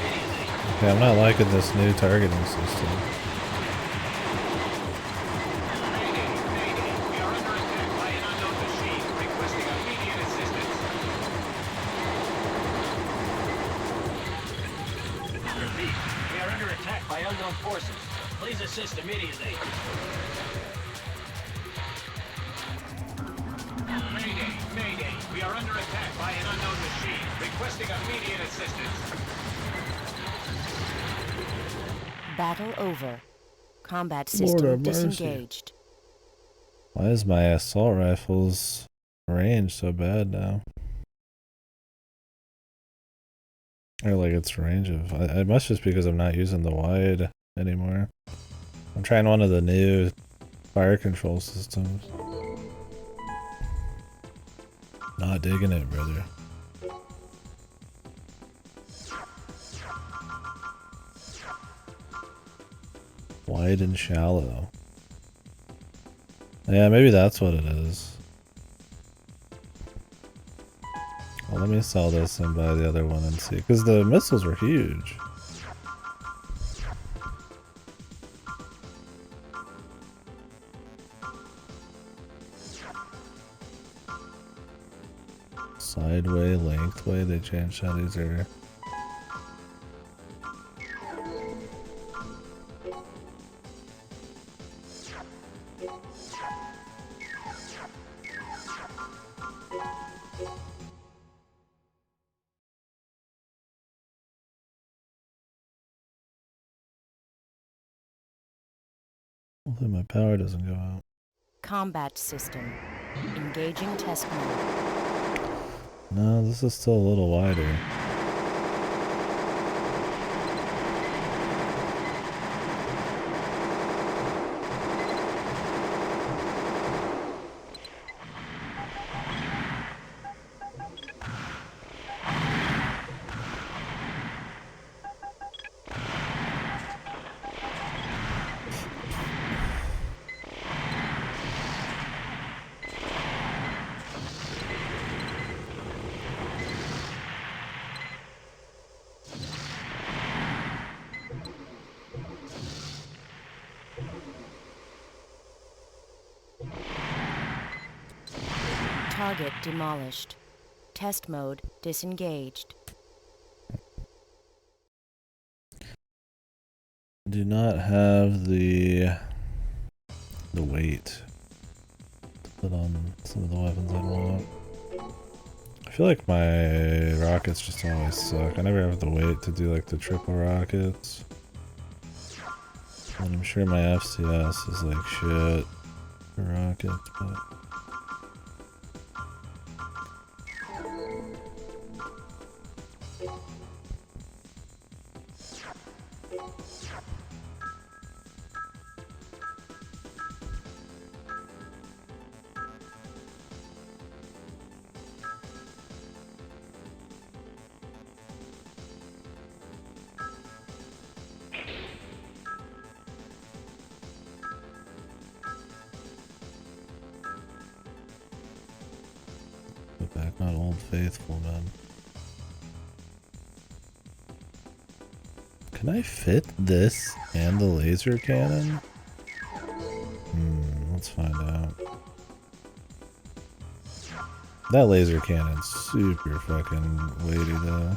Yeah, I'm not liking this new targeting system. Mayday, mayday. We are under attack by an unknown machine requesting immediate assistance. Repeat, we are under attack by unknown forces. Please assist immediately. Mayday, mayday. We are under attack by an unknown machine requesting immediate assistance. Battle over. Combat Lord system have mercy. disengaged. Why is my assault rifle's range so bad now? Or like its range of... it must just because I'm not using the wide anymore. I'm trying one of the new fire control systems. Not digging it, brother. Wide and shallow. Yeah, maybe that's what it is. Well, let me sell this and buy the other one and see. Because the missiles were huge. Sideway, lengthway, they changed how these are. Hopefully my power doesn't go out. Combat system. Engaging test mode. No, this is still a little wider. Target demolished. Test mode disengaged. Do not have the weight to put on some of the weapons I want. I feel like my rockets just always suck. I never have the weight to do like the triple rockets. And I'm sure my FCS is like shit for rockets, but... back, not Old Faithful, man. Can I fit this and the laser cannon? Let's find out. That laser cannon's super fucking weighty though.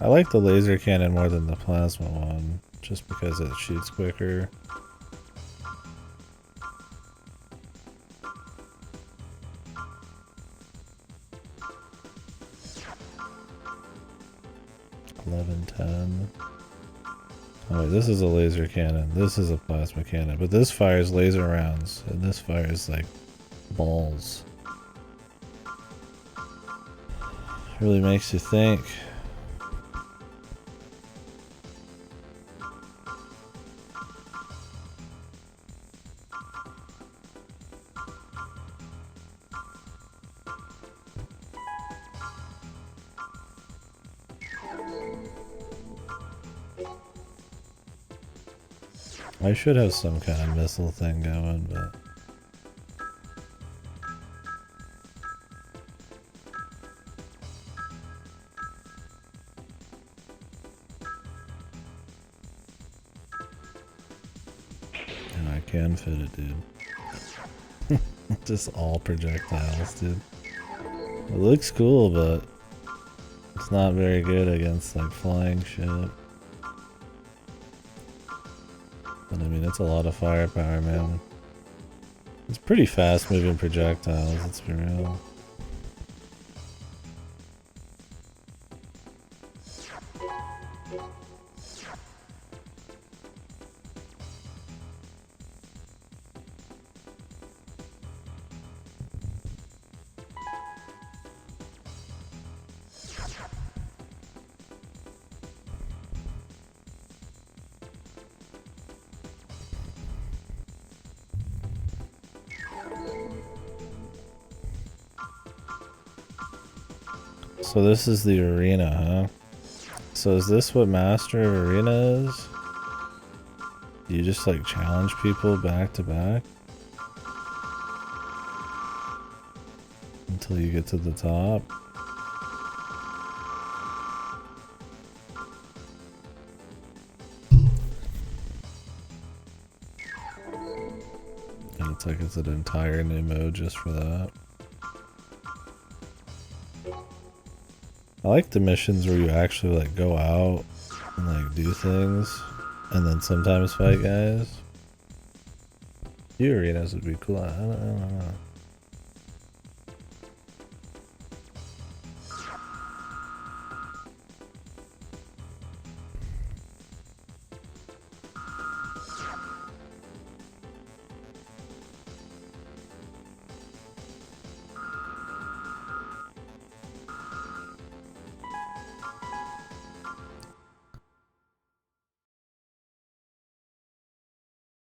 I like the laser cannon more than the plasma one, just because it shoots quicker. Oh wait, this is a laser cannon. This is a plasma cannon, but this fires laser rounds, and this fires like balls. Really makes you think. I should have some kind of missile thing going, but... can fit it, dude. Just all projectiles, dude. It looks cool, but it's not very good against like flying shit. But I mean, it's a lot of firepower, man. It's pretty fast moving projectiles, let's be real. So this is the arena, huh? So is this what Master of Arena is? You just like challenge people back to back? Until you get to the top? And it's like it's an entire new mode just for that. I like the missions where you actually like go out and like do things and then sometimes fight guys. Few arenas would be cool. I don't know.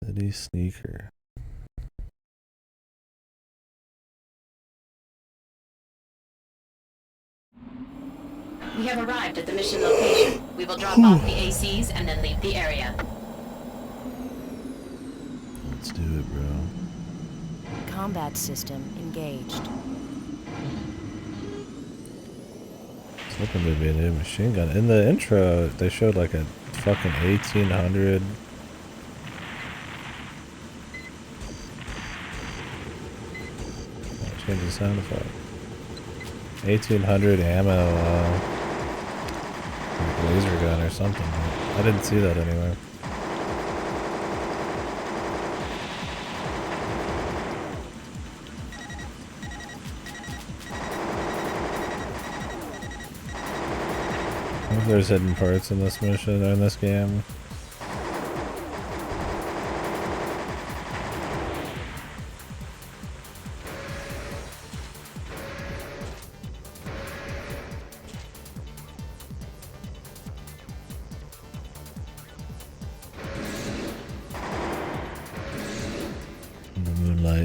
City sneaker. We have arrived at the mission location. We will drop off the ACs and then leave the area. Let's do it, bro. Combat system engaged. It's hoping to be a new machine gun. In the intro, they showed like a fucking 1800. Change the sound effect. 1800 ammo like laser gun or something. I didn't see that anywhere. I wonder if there's hidden parts in this mission or in this game.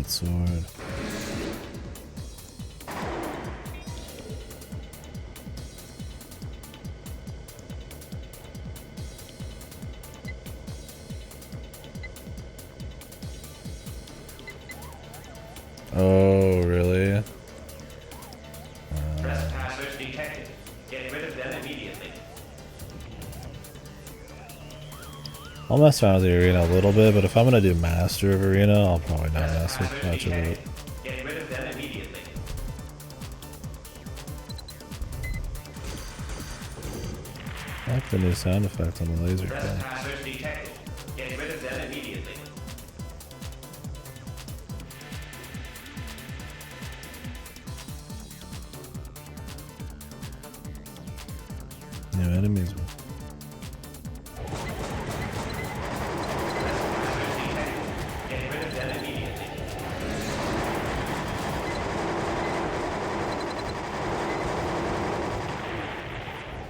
Sword. Oh, really? Trespassers detected. Get rid of them immediately. I'll mess around with the arena a little bit, but if I'm gonna do Master of Arena, I'll probably not mess with much of it. Get rid of them immediately. I like the new sound effect on the laser gun. Trespassers detected. Get rid of them immediately. New enemies.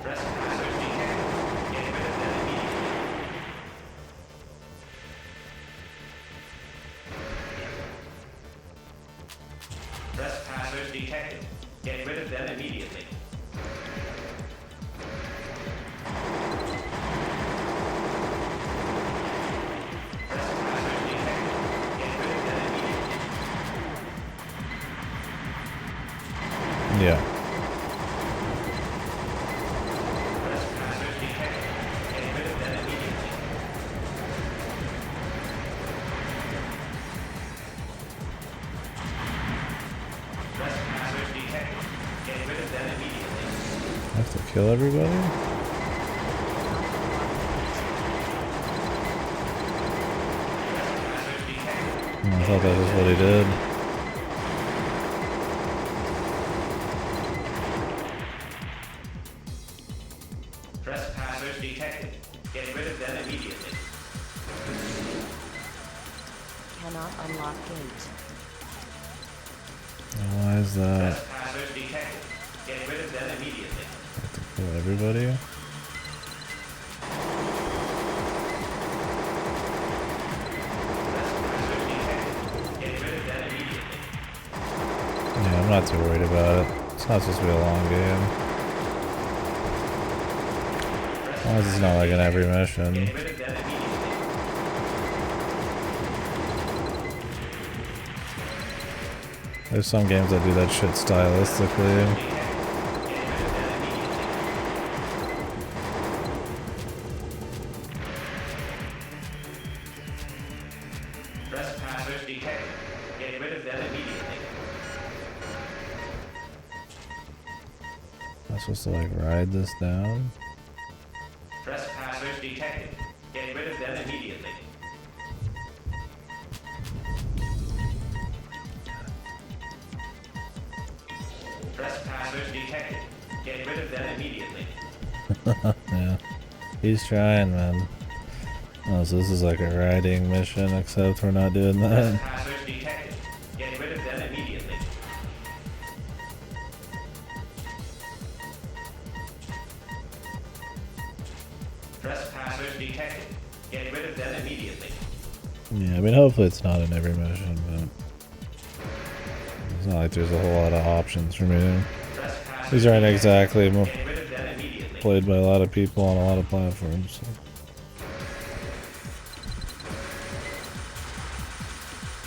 Trespassers detected. Get rid of them immediately. Trespassers detected. Get rid of them immediately. Yeah. Trespassers detected. Get rid of them immediately. kill everybody? Oh, I thought that was what he did. Trespassers detected. Get rid of them immediately. Cannot unlock gate. Why is that? Trespassers detected. Get rid of them immediately. Have to kill everybody? Trespassers detected. Get rid of them immediately. Yeah, I'm not too worried about it. It's not supposed to be a long game. As long as it's not like in every mission. Get rid of them immediately. There's some games that do that shit stylistically. Trespassers detected. Get rid of them immediately. I'm supposed to like ride this down. Trespassers detected. Get rid of them immediately. Trespassers detected. Get rid of them immediately. Yeah. He's trying, man. Oh, so this is like a riding mission, except we're not doing that. Trespassers detected. Get rid of them immediately. Trespassers detected. Get rid of them immediately. Yeah, I mean, hopefully it's not in every mission, but it's not like there's a whole lot of options for me. Trespassers These aren't detected. exactly Get rid of them immediately. played by a lot of people on a lot of platforms. So.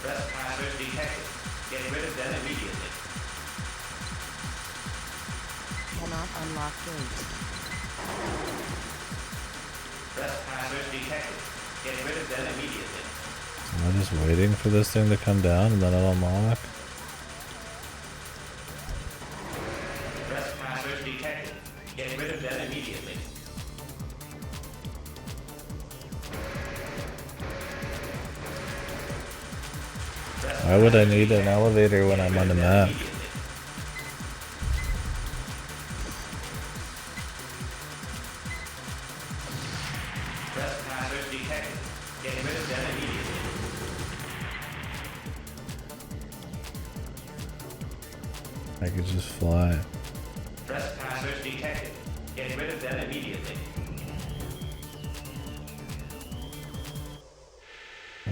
Trespassers detected. Get rid of them immediately. Cannot unlock gate. Trespassers detected. Get rid of them immediately. Am I just waiting for this thing to come down and then it'll unlock? Trespassers detected. Get rid of them immediately. Why would I need an elevator when I'm on the map? Trespassers detected. Get rid of them immediately. I could just fly. Trespassers detected. Get rid of them immediately.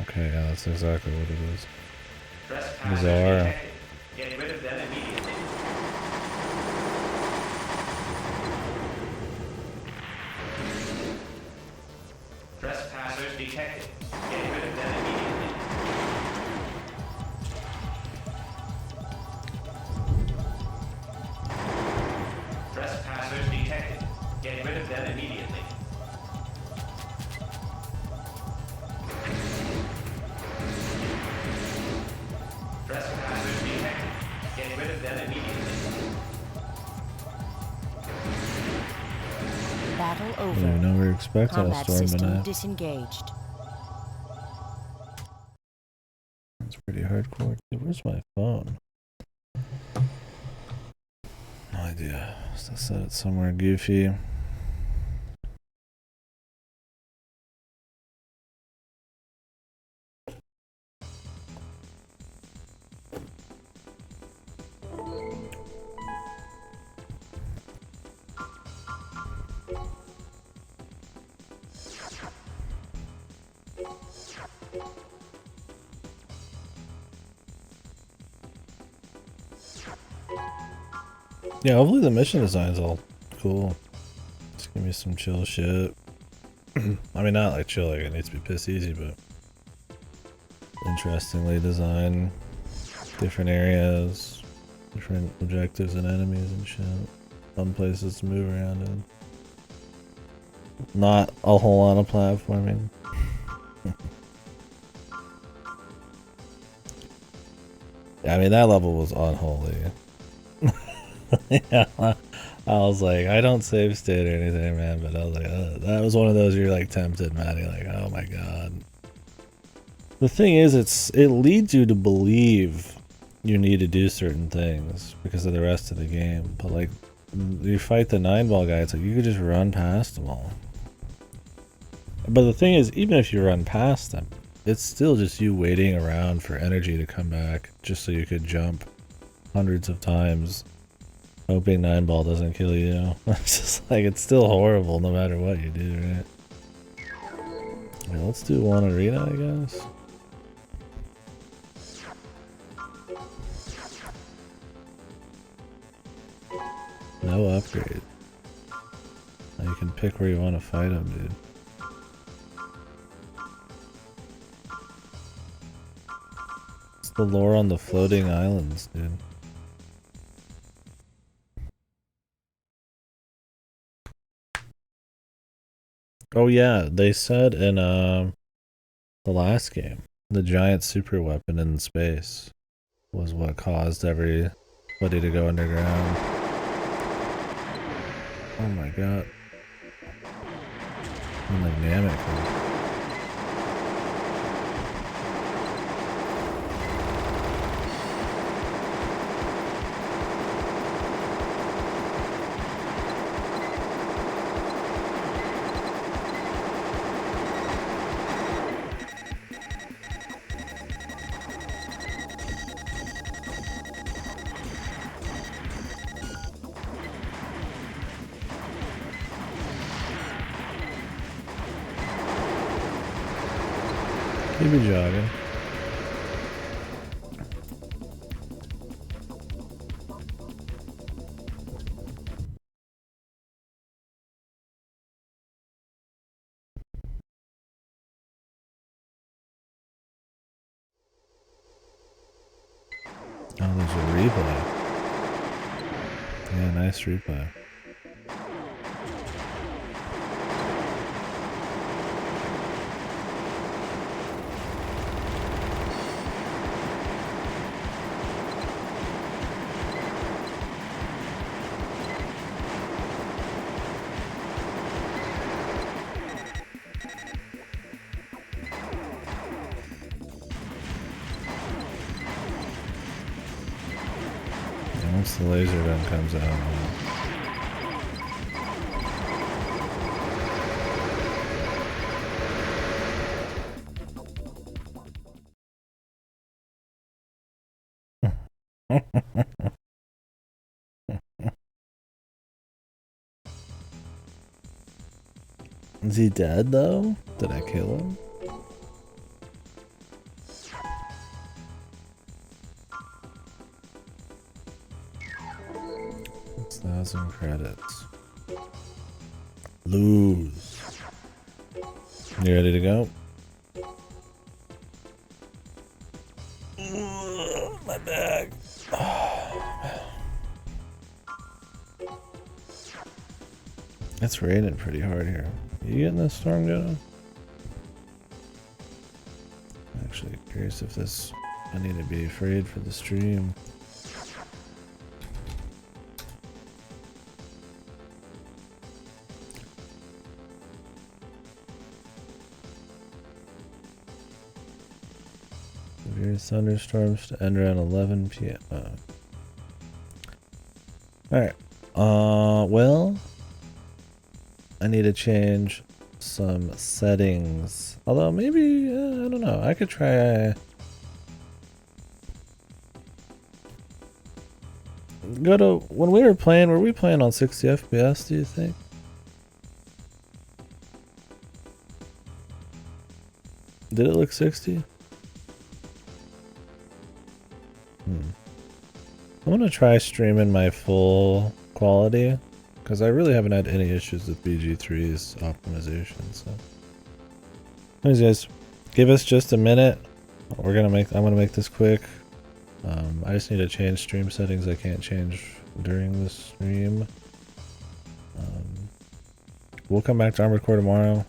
Okay, yeah, that's exactly what it is. Trespassers Bizarre. detected. Get rid of them immediately. Trespassers detected. Get rid of them immediately. Trespassers detected. Get rid of them immediately. Trespassers detected. Get rid of them immediately. Battle I over. didn't know we were expecting a Combat storm system tonight. disengaged. That's pretty hardcore. Dude, where's my phone? No idea. Must have set it somewhere goofy. Yeah, hopefully the mission design's all cool. Just give me some chill shit. I mean, not like chill, like it needs to be piss easy, but interestingly designed. Different areas, different objectives and enemies and shit. Fun places to move around in. Not a whole lot of platforming. I mean, that level was unholy. Yeah, I was like, I don't save state or anything, man, but I was like, that was one of those you're like tempted, man. You're like, oh my god. The thing is, it leads you to believe you need to do certain things because of the rest of the game. But like, you fight the 9-ball guy, it's like you could just run past them all. But the thing is, even if you run past them, it's still just you waiting around for energy to come back just so you could jump hundreds of times, hoping 9-ball doesn't kill you. It's just like, it's still horrible no matter what you do, right? Yeah, let's do one arena, I guess. No upgrade. Now you can pick where you want to fight him, dude. It's the lore on the floating islands, dude. Oh yeah, they said in the last game, the giant super weapon in space was what caused everybody to go underground. Oh my god. Dynamic. Keep it jogging. Oh, there's a replay. Yeah, nice replay. Once the laser gun comes out, is he dead though? Did I kill him? 6,000 credits. Lose. You ready to go? My bag. It's raining pretty hard here. You getting this storm going? I'm actually curious if this... I need to be afraid for the stream. Severe thunderstorms to end around 11 p.m. Alright. Well... I need to change some settings. Although maybe, I don't know. I could try... Go to... When we were we playing on 60 FPS, do you think? Did it look 60? I'm gonna try streaming my full quality, because I really haven't had any issues with BG3's optimization. So, anyways, guys, give us just a minute. I'm gonna make this quick. I just need to change stream settings. I can't change during the stream. We'll come back to Armored Core tomorrow.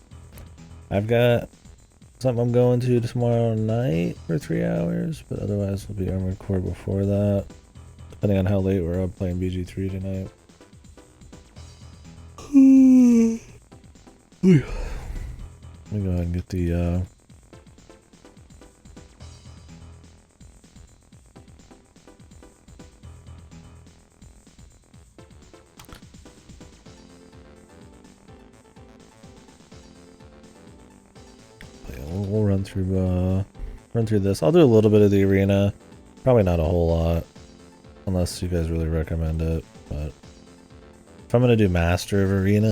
I've got something I'm going to tomorrow night for 3 hours, but otherwise we'll be Armored Core before that, depending on how late we're up playing BG3 tonight. Let me go ahead and get the we'll run through this. I'll do a little bit of the arena. Probably not a whole lot. Unless you guys really recommend it. But if I'm gonna do Master of Arena,